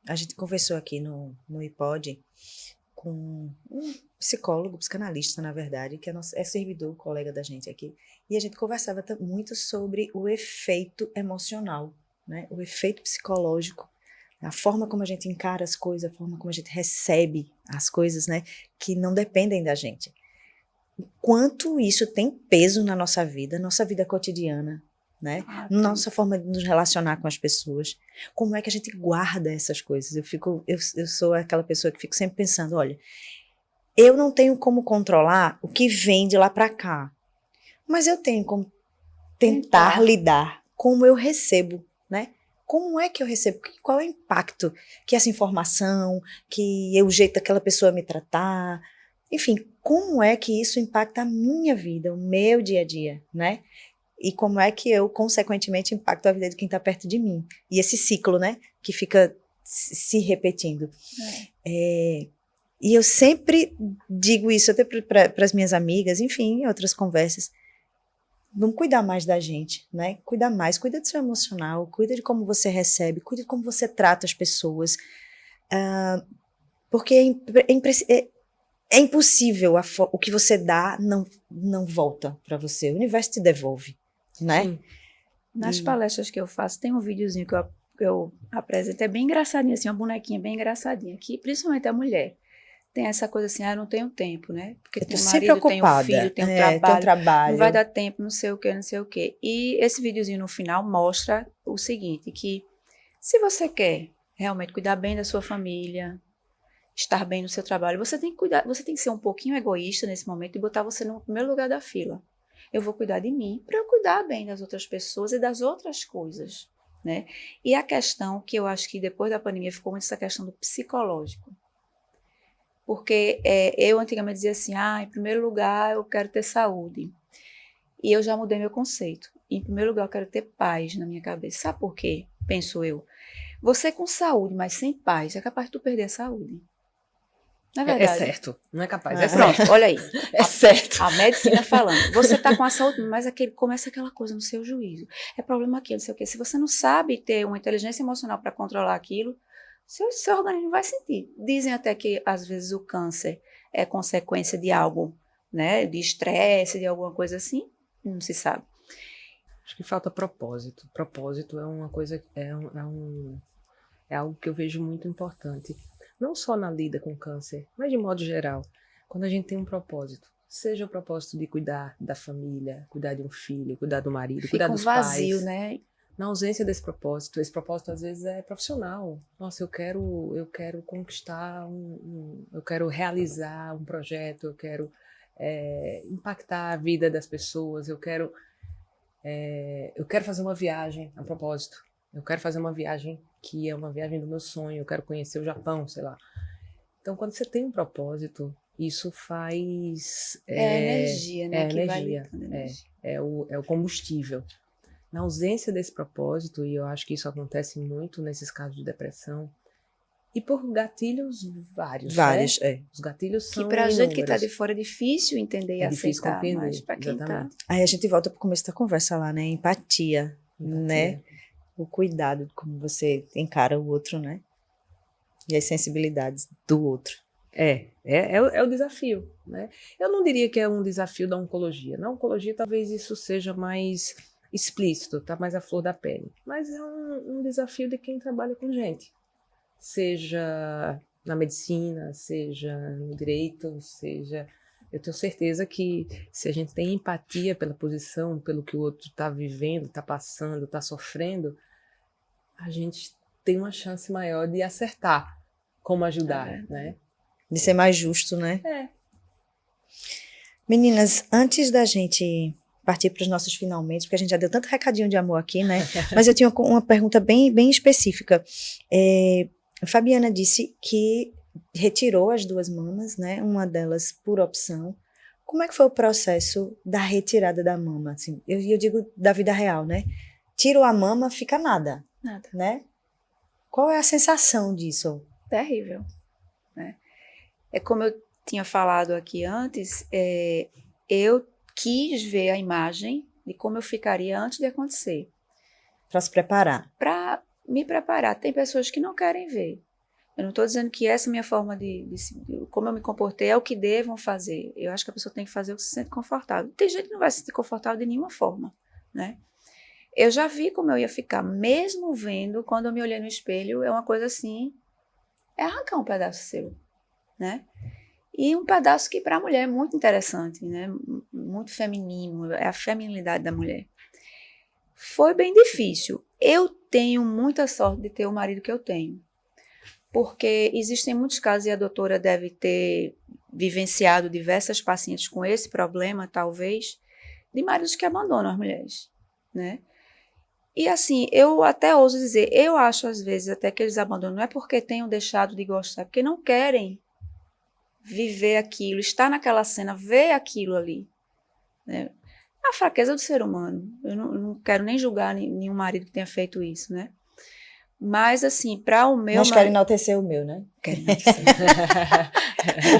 A gente conversou aqui no iPod com um psicólogo, psicanalista, na verdade, que é servidor, colega da gente aqui, e a gente conversava muito sobre o efeito emocional, né? O efeito psicológico, a forma como a gente encara as coisas, a forma como a gente recebe as coisas, né? Que não dependem da gente. O quanto isso tem peso na nossa vida cotidiana, né? Nossa forma de nos relacionar com as pessoas. Como é que a gente guarda essas coisas? Eu sou aquela pessoa que fico sempre pensando, olha, eu não tenho como controlar o que vem de lá para cá, mas eu tenho como tentar lidar como eu recebo, né? Como é que eu recebo? Qual é o impacto que essa informação, que o jeito daquela pessoa me tratar, enfim, como é que isso impacta a minha vida, o meu dia a dia, né? E como é que eu, consequentemente, impacto a vida de quem está perto de mim. E esse ciclo, né, que fica se repetindo. E eu sempre digo isso até para as minhas amigas, enfim, em outras conversas. Vamos cuidar mais da gente, né? Cuida do seu emocional, cuida de como você recebe, cuida de como você trata as pessoas. Porque é impossível, o que você dá não volta para você. O universo te devolve, né? Sim. Nas palestras que eu faço, tem um videozinho que eu apresento, é bem engraçadinho, assim, uma bonequinha bem engraçadinha, que principalmente a mulher tem essa coisa assim, eu não tenho tempo, né? Porque tem o marido, tem o filho, tem o trabalho, não vai dar tempo, não sei o quê. E esse videozinho no final mostra o seguinte, que se você quer realmente cuidar bem da sua família, estar bem no seu trabalho, você tem que cuidar, você tem que ser um pouquinho egoísta nesse momento e botar você no primeiro lugar da fila. Eu vou cuidar de mim para eu cuidar bem das outras pessoas e das outras coisas, né? E a questão que eu acho que depois da pandemia ficou muito essa questão do psicológico. Porque eu antigamente dizia assim, em primeiro lugar eu quero ter saúde. E eu já mudei meu conceito. Em primeiro lugar eu quero ter paz na minha cabeça. Sabe por quê? Penso eu. Você com saúde, mas sem paz, é capaz de tu perder a saúde. Não é verdade? É certo, não é capaz. Pronto, olha aí. É certo. A medicina falando. Você tá com a saúde, mas começa aquela coisa no seu juízo. É problema aqui, não sei o quê. Se você não sabe ter uma inteligência emocional para controlar aquilo, seu organismo vai sentir. Dizem até que, às vezes, o câncer é consequência de algo, né? De estresse, de alguma coisa assim. Não se sabe. Acho que falta propósito. Propósito é uma coisa, é algo que eu vejo muito importante. Não só na lida com câncer, mas de modo geral. Quando a gente tem um propósito, seja o propósito de cuidar da família, cuidar de um filho, cuidar do marido, cuidar dos pais. Fica um vazio, né? Na ausência desse propósito, esse propósito às vezes é profissional. Nossa, eu quero conquistar eu quero realizar um projeto, eu quero impactar a vida das pessoas, eu quero fazer uma viagem a propósito. Eu quero fazer uma viagem que é uma viagem do meu sonho, eu quero conhecer o Japão, sei lá. Então, quando você tem um propósito, isso faz... energia, né? É o combustível. Na ausência desse propósito, e eu acho que isso acontece muito nesses casos de depressão, e por gatilhos vários. Vários, né? Os gatilhos são que pra gente que tá inúmeros. de fora é difícil entender e aceitar, difícil compreender, mas pra quem exatamente. tá... Aí a gente volta pro começo da conversa lá, né? Empatia, né? O cuidado de como você encara o outro, né? E as sensibilidades do outro. É o desafio, né? Eu não diria que é um desafio da oncologia. Na oncologia, talvez isso seja mais explícito, tá mais à flor da pele. Mas é um desafio de quem trabalha com gente. Seja na medicina, seja no direito, seja Eu tenho certeza que se a gente tem empatia pela posição, pelo que o outro está vivendo, está passando, está sofrendo, a gente tem uma chance maior de acertar como ajudar, né? De ser mais justo, né? É. Meninas, antes da gente partir para os nossos finalmente, porque a gente já deu tanto recadinho de amor aqui, né? Mas eu tinha uma pergunta bem, bem específica. Fabiana disse que retirou as 2 mamas, né? Uma delas por opção. Como é que foi o processo da retirada da mama? Assim, eu digo da vida real, né? Tiro a mama, fica nada, Nada. né? Qual é a sensação disso? Terrível, né? É como eu tinha falado aqui antes, eu quis ver a imagem de como eu ficaria antes de acontecer. Para se preparar. Para me preparar. Tem pessoas que não querem ver. Eu não estou dizendo que essa minha forma de como eu me comportei é o que devam fazer. Eu acho que a pessoa tem que fazer o que se sente confortável. Tem gente que não vai se sentir confortável de nenhuma forma, né? Eu já vi como eu ia ficar, mesmo vendo, quando eu me olhei no espelho, é uma coisa assim, é arrancar um pedaço seu, né? E um pedaço que para a mulher é muito interessante, né? Muito feminino, é a feminilidade da mulher. Foi bem difícil. Eu tenho muita sorte de ter o marido que eu tenho. Porque existem muitos casos, e a doutora deve ter vivenciado diversas pacientes com esse problema, talvez, de maridos que abandonam as mulheres, né? E assim, eu até ouso dizer, eu acho às vezes até que eles abandonam, não é porque tenham deixado de gostar, é porque não querem viver aquilo, estar naquela cena, ver aquilo ali, né? A fraqueza do ser humano. Eu não quero nem julgar nenhum marido que tenha feito isso, né? Mas, assim, para o meu... Mas quero enaltecer o meu, né? Quero enaltecer.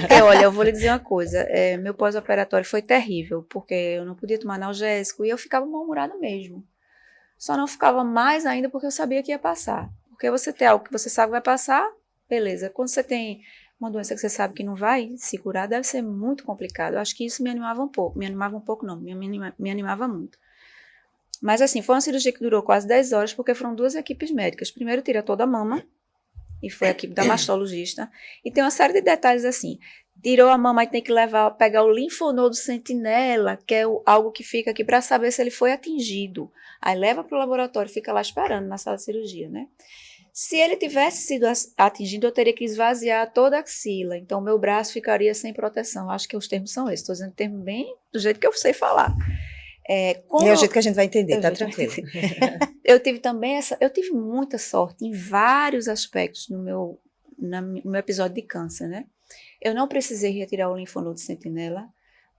Porque, olha, eu vou lhe dizer uma coisa. Meu pós-operatório foi terrível, porque eu não podia tomar analgésico e eu ficava mal-humorada mesmo. Só não ficava mais ainda porque eu sabia que ia passar. Porque você tem algo que você sabe que vai passar, beleza. Quando você tem uma doença que você sabe que não vai se curar, deve ser muito complicado. Eu acho que isso me animava um pouco. Me animava um pouco, não. Me animava muito. Mas assim, foi uma cirurgia que durou quase 10 horas, porque foram 2 equipes médicas. Primeiro tira toda a mama, e foi a equipe da mastologista. E tem uma série de detalhes assim. Tirou a mama e tem que pegar o linfonodo sentinela, que é algo que fica aqui para saber se ele foi atingido. Aí leva para o laboratório, fica lá esperando na sala de cirurgia, né? Se ele tivesse sido atingido, eu teria que esvaziar toda a axila. Então, meu braço ficaria sem proteção. Acho que os termos são esses. Estou dizendo termo bem do jeito que eu sei falar. É o jeito que a gente vai entender, tá tranquilo. Eu tive muita sorte em vários aspectos no meu episódio de câncer, né? Eu não precisei retirar o linfonodo sentinela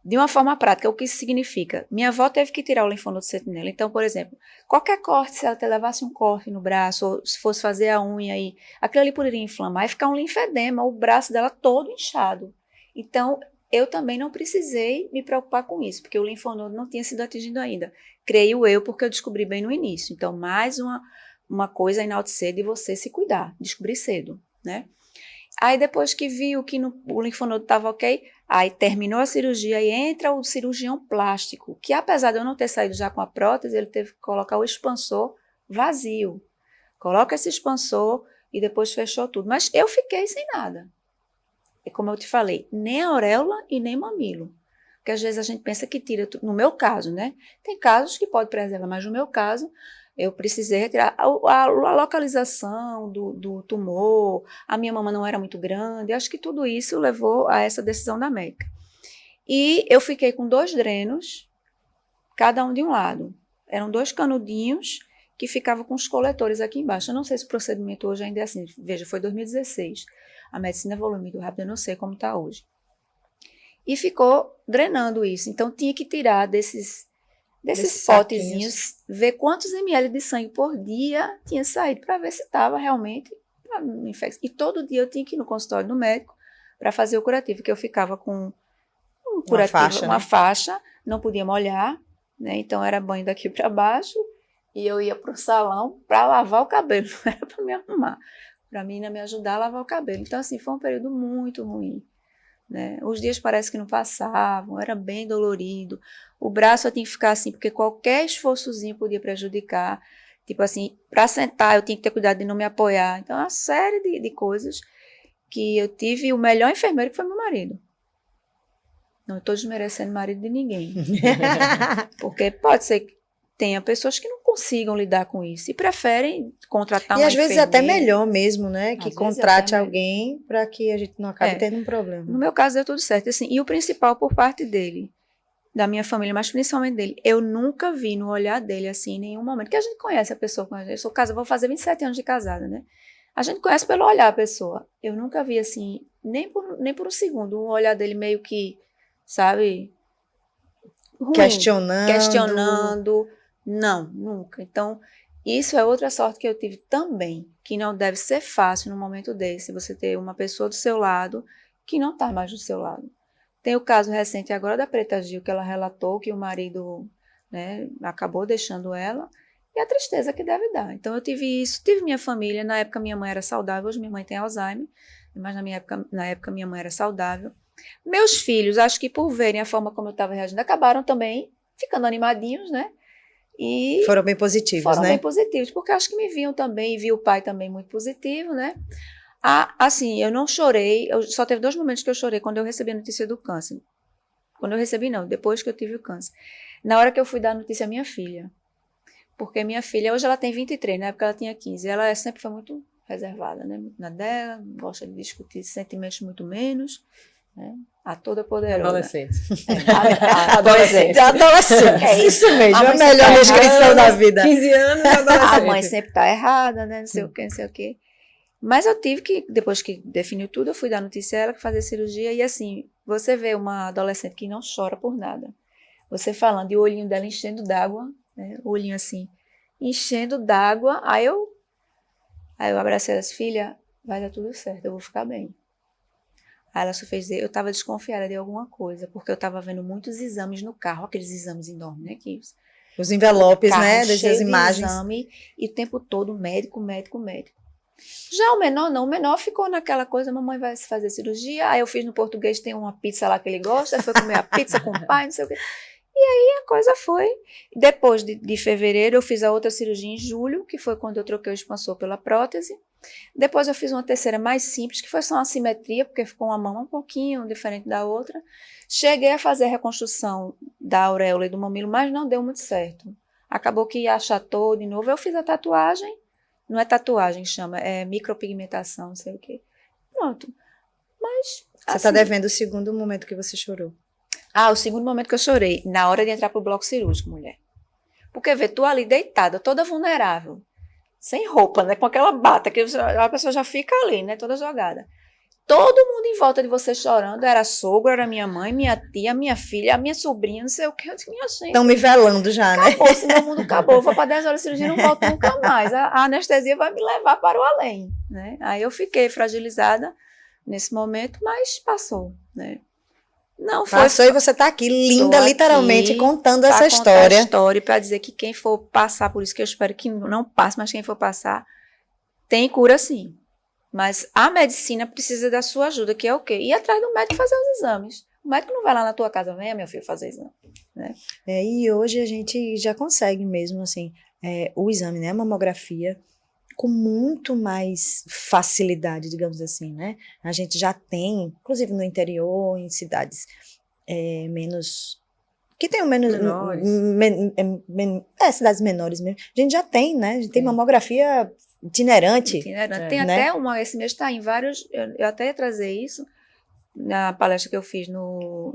de uma forma prática. O que isso significa? Minha avó teve que tirar o linfonodo sentinela. Então, por exemplo, qualquer corte, se ela levasse um corte no braço, ou se fosse fazer a unha aí, aquilo ali poderia inflamar e ficar um linfedema, o braço dela todo inchado. Então, eu também não precisei me preocupar com isso, porque o linfonodo não tinha sido atingido ainda. Creio eu, porque eu descobri bem no início. Então, mais uma coisa a enaltecer de você se cuidar, descobrir cedo, né? Aí, depois que viu que o linfonodo estava ok, aí terminou a cirurgia e entra o cirurgião plástico, que apesar de eu não ter saído já com a prótese, ele teve que colocar o expansor vazio. Coloca esse expansor e depois fechou tudo. Mas eu fiquei sem nada. E como eu te falei, nem auréola e nem mamilo. Porque às vezes a gente pensa que tira, no meu caso, né? Tem casos que pode preservar, mas no meu caso, eu precisei retirar a localização do tumor, a minha mama não era muito grande, acho que tudo isso levou a essa decisão da médica. E eu fiquei com 2 drenos, cada um de um lado. Eram 2 canudinhos que ficavam com os coletores aqui embaixo. Eu não sei se o procedimento hoje ainda é assim. Veja, foi 2016. A medicina evoluiu muito rápido, eu não sei como está hoje. E ficou drenando isso. Então, tinha que tirar desses potezinhos, ver quantos ml de sangue por dia tinha saído, para ver se estava realmente infecção. E todo dia eu tinha que ir no consultório do médico para fazer o curativo, que eu ficava com um curativo, uma faixa, não podia molhar, né? Então, era banho daqui para baixo, e eu ia para o salão para lavar o cabelo, não era para me arrumar. Para mim, me ajudar a lavar o cabelo. Então, assim, foi um período muito ruim, né? Os dias parece que não passavam, era bem dolorido. O braço eu tinha que ficar assim, porque qualquer esforçozinho podia prejudicar. Tipo assim, para sentar eu tinha que ter cuidado de não me apoiar. Então, uma série de coisas que eu tive. O melhor enfermeiro que foi meu marido. Não estou desmerecendo o marido de ninguém. Porque pode ser que tenha pessoas que não consigam lidar com isso e preferem contratar E uma às vezes é até enfermeira. melhor mesmo, né? Que Às vezes contrate até alguém para que a gente não acabe É. tendo um problema. No meu caso deu tudo certo. Assim, e o principal por parte dele, da minha família, mas principalmente dele, eu nunca vi no olhar dele, assim, em nenhum momento, que a gente conhece a pessoa, eu sou casada, vou fazer 27 anos de casada, né? A gente conhece pelo olhar a pessoa. Eu nunca vi, assim, nem por um segundo, um olhar dele meio que, sabe, ruim, questionando. Não, nunca. Então, isso é outra sorte que eu tive também, que não deve ser fácil num momento desse, você ter uma pessoa do seu lado que não está mais do seu lado. Tem o caso recente agora da Preta Gil, que ela relatou que o marido, né, acabou deixando ela, e a tristeza que deve dar. Então eu tive isso, tive minha família, na época minha mãe era saudável, hoje minha mãe tem Alzheimer, mas na época minha mãe era saudável. Meus filhos, acho que por verem a forma como eu estava reagindo, acabaram também ficando animadinhos, né? E Foram bem positivos, foram né? bem positivos, porque acho que me viam também, e vi o pai também muito positivo, né? Assim, eu não chorei, só teve 2 momentos que eu chorei, quando eu recebi a notícia do câncer. Quando eu recebi, não, depois que eu tive o câncer. Na hora que eu fui dar a notícia à minha filha. Porque minha filha, hoje ela tem 23, na época ela tinha 15. Ela sempre foi muito reservada, né? Muito na dela, gosta de discutir sentimentos muito menos, né? A toda poderosa. Adolescente. Adolescente. Adolescente. É isso mesmo, A a mãe melhor sempre descrição da vida. 15 anos e adolescente. A mãe sempre tá errada, né? Não sei o que, não sei o que. Mas eu tive que, depois que definiu tudo, eu fui dar notícia a ela, que fazer cirurgia, e assim, você vê uma adolescente que não chora por nada. Você falando, e o olhinho dela enchendo d'água, né? O olhinho assim, enchendo d'água. Aí eu abracei ela, filha, vai dar tudo certo, eu vou ficar bem. Aí ela só fez dizer, eu estava desconfiada de alguma coisa, porque eu estava vendo muitos exames no carro, aqueles exames enormes, né? Que Os envelopes, carro né? cheio Dessas de imagens. exame, e o tempo todo médico, médico, médico. Já o menor não, o menor ficou naquela coisa, mamãe vai se fazer cirurgia, aí eu fiz no português, tem uma pizza lá que ele gosta, aí foi comer a pizza com o pai, não sei o quê. E aí a coisa foi. Depois de fevereiro, eu fiz a outra cirurgia em julho, que foi quando eu troquei o expansor pela prótese. Depois eu fiz uma terceira mais simples, que foi só uma simetria, porque ficou uma mão um pouquinho diferente da outra. Cheguei a fazer a reconstrução da auréola e do mamilo, mas não deu muito certo. Acabou que achatou de novo, eu fiz a tatuagem. Não é tatuagem que chama, é micropigmentação, não sei o quê. Pronto. Mas. Você está devendo o segundo momento que você chorou. O segundo momento que eu chorei, na hora de entrar pro bloco cirúrgico, mulher. Porque, vê, tu ali deitada, toda vulnerável, sem roupa, né? Com aquela bata, que a pessoa já fica ali, né? Toda jogada. Todo mundo em volta de você chorando, era sogro, era minha mãe, minha tia, minha filha, a minha sobrinha, não sei o que. Eu disse, minha gente. Estão me velando já, né? Acabou, se meu mundo acabou, eu vou para 10 horas de cirurgia e não volto nunca mais. A anestesia vai me levar para o além, né? Aí eu fiquei fragilizada nesse momento, mas passou, né? Não foi. Passou e você está aqui, linda, literalmente, contando essa história. história. A história para dizer que quem for passar por isso, que eu espero que não passe, mas quem for passar, tem cura sim. Mas a medicina precisa da sua ajuda, que é o quê? Ir atrás do médico fazer os exames. O médico não vai lá na tua casa, venha, meu filho, fazer exame, né? E hoje a gente já consegue mesmo, assim, o exame, né? A mamografia, com muito mais facilidade, digamos assim, né? A gente já tem, inclusive no interior, em cidades menos... que tenham menos... cidades menores mesmo. A gente já tem, né? A gente tem mamografia itinerante. Tem né? até uma, esse mês está em vários... Eu até ia trazer isso na palestra que eu fiz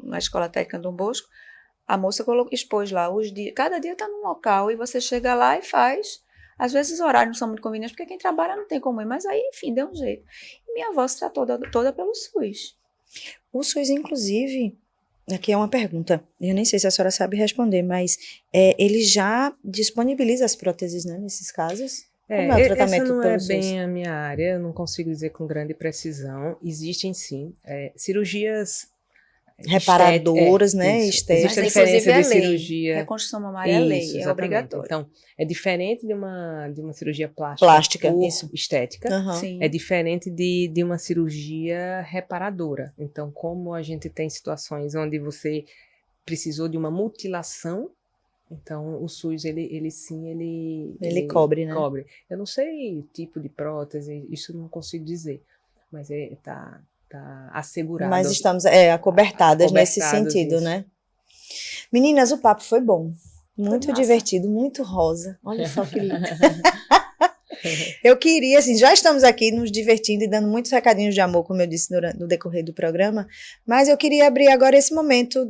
na Escola Técnica Dom Bosco. A moça expôs lá os dias. Cada dia está num local e você chega lá e faz. Às vezes os horários não são muito convenientes, porque quem trabalha não tem como ir, mas aí, enfim, deu um jeito. E minha avó se tratou toda pelo SUS. O SUS, inclusive, aqui é uma pergunta, eu nem sei se a senhora sabe responder, mas ele já disponibiliza as próteses, né, nesses casos? Como é o tratamento essa não pelo é SUS? bem a minha área, eu não consigo dizer com grande precisão. Existem, sim, cirurgias... reparadoras, né? Existe a Mas, diferença inclusive, de cirurgia. Reconstrução mamária é lei, exatamente. é obrigatório. Então, é diferente de uma cirurgia plástica isso. estética. Uhum. É diferente de uma cirurgia reparadora. Então, como a gente tem situações onde você precisou de uma mutilação, então o SUS, ele cobre, né? Cobre. Eu não sei o tipo de prótese, isso eu não consigo dizer. Mas tá assegurado. Mas estamos acobertadas nesse sentido, isso. né? Meninas, o papo foi bom. Muito massa. divertido, muito rosa. Olha só que lindo. Eu queria, assim, já estamos aqui nos divertindo e dando muitos recadinhos de amor, como eu disse no decorrer do programa, mas eu queria abrir agora esse momento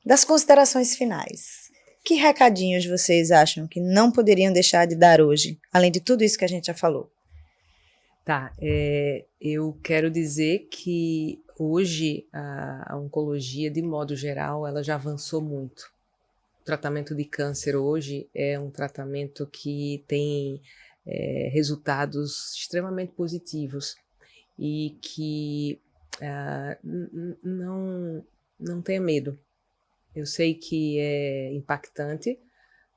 das considerações finais. Que recadinhos vocês acham que não poderiam deixar de dar hoje, além de tudo isso que a gente já falou? Tá, eu quero dizer que hoje a oncologia, de modo geral, ela já avançou muito. O tratamento de câncer hoje é um tratamento que tem resultados extremamente positivos e que não tenha medo. Eu sei que é impactante,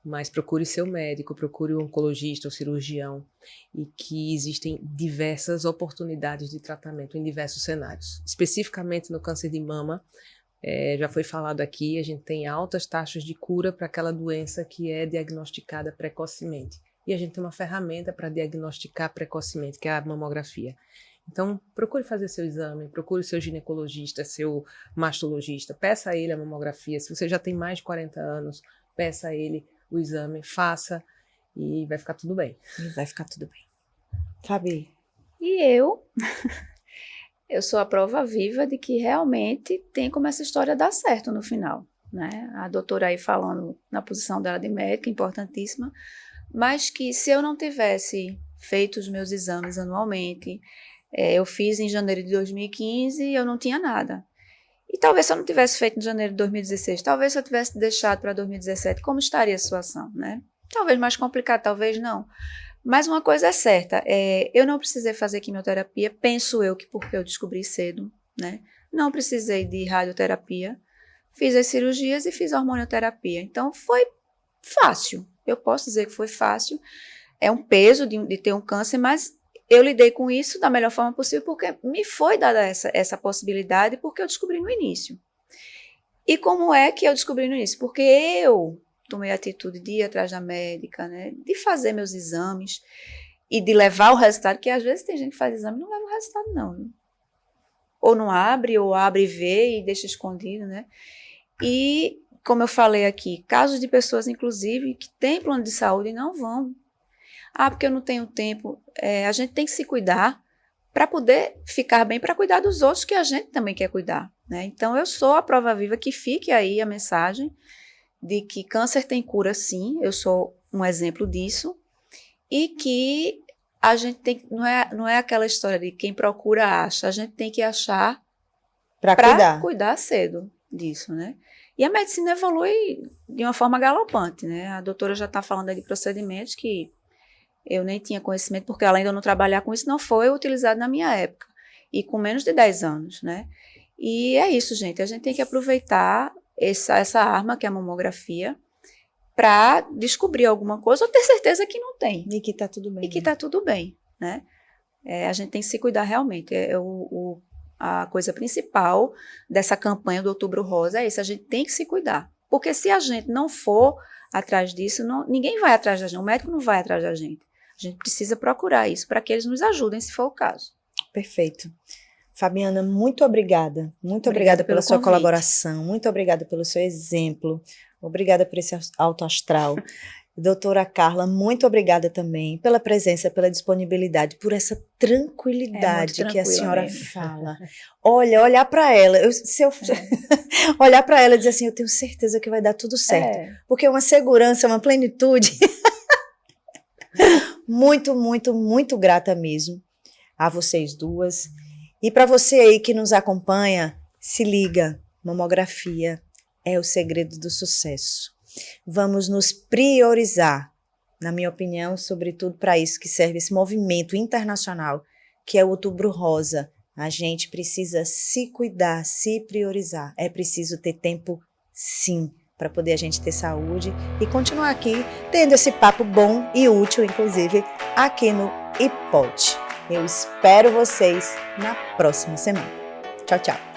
mas procure seu médico, procure um oncologista ou cirurgião, e que existem diversas oportunidades de tratamento em diversos cenários. Especificamente no câncer de mama, já foi falado aqui, a gente tem altas taxas de cura para aquela doença que é diagnosticada precocemente. E a gente tem uma ferramenta para diagnosticar precocemente, que é a mamografia. Então, procure fazer seu exame, procure seu ginecologista, seu mastologista, peça a ele a mamografia. Se você já tem mais de 40 anos, peça a ele o exame, faça e vai ficar tudo bem. E vai ficar tudo bem. Fabi? E eu sou a prova viva de que realmente tem como essa história dar certo no final, né? A doutora aí falando na posição dela de médica, importantíssima, mas que se eu não tivesse feito os meus exames anualmente, eu fiz em janeiro de 2015 e eu não tinha nada. E talvez se eu não tivesse feito em janeiro de 2016, talvez se eu tivesse deixado para 2017, como estaria a situação, né? Talvez mais complicado, talvez não. Mas uma coisa é certa, eu não precisei fazer quimioterapia, penso eu que porque eu descobri cedo, né? Não precisei de radioterapia, fiz as cirurgias e fiz a hormonioterapia. Então foi fácil, eu posso dizer que foi fácil. É um peso de ter um câncer, mas eu lidei com isso da melhor forma possível porque me foi dada essa possibilidade porque eu descobri no início. E como é que eu descobri no início? Porque eu tomei a atitude de ir atrás da médica, né, de fazer meus exames e de levar o resultado, que às vezes tem gente que faz exame e não leva o resultado não, né? Ou não abre, ou abre e vê e deixa escondido, né? E, como eu falei aqui, casos de pessoas, inclusive, que têm plano de saúde e não vão. Porque eu não tenho tempo. A gente tem que se cuidar para poder ficar bem, para cuidar dos outros que a gente também quer cuidar, né? Então, eu sou a prova viva que fique aí a mensagem de que câncer tem cura, sim, eu sou um exemplo disso, e que a gente tem, não é aquela história de quem procura acha, a gente tem que achar para cuidar cedo disso, né? E a medicina evolui de uma forma galopante, né? A doutora já está falando aí de procedimentos que eu nem tinha conhecimento, porque além de eu não trabalhar com isso, não foi utilizado na minha época, e com menos de 10 anos, né? E é isso, gente, a gente tem que aproveitar essa arma que é a mamografia para descobrir alguma coisa ou ter certeza que não tem. E que está tudo bem. E que está tudo bem, né? A gente tem que se cuidar realmente. A coisa principal dessa campanha do Outubro Rosa é isso, a gente tem que se cuidar. Porque se a gente não for atrás disso, ninguém vai atrás da gente, o médico não vai atrás da gente. A gente precisa procurar isso para que eles nos ajudem, se for o caso. Perfeito. Fabiana, muito obrigada. Muito obrigada pela sua colaboração, muito obrigada pelo seu exemplo, obrigada por esse alto astral. Doutora Carla, muito obrigada também pela presença, pela disponibilidade, por essa tranquilidade que a senhora mesmo fala. Olhar para ela, olhar para ela e dizer assim, eu tenho certeza que vai dar tudo certo. Porque é uma segurança, uma plenitude. Muito, muito, muito grata mesmo a vocês duas. E para você aí que nos acompanha, se liga, mamografia é o segredo do sucesso. Vamos nos priorizar, na minha opinião, sobretudo para isso que serve esse movimento internacional, que é o Outubro Rosa. A gente precisa se cuidar, se priorizar. É preciso ter tempo, sim, para poder a gente ter saúde e continuar aqui tendo esse papo bom e útil, inclusive, aqui no iPod. Eu espero vocês na próxima semana. Tchau, tchau.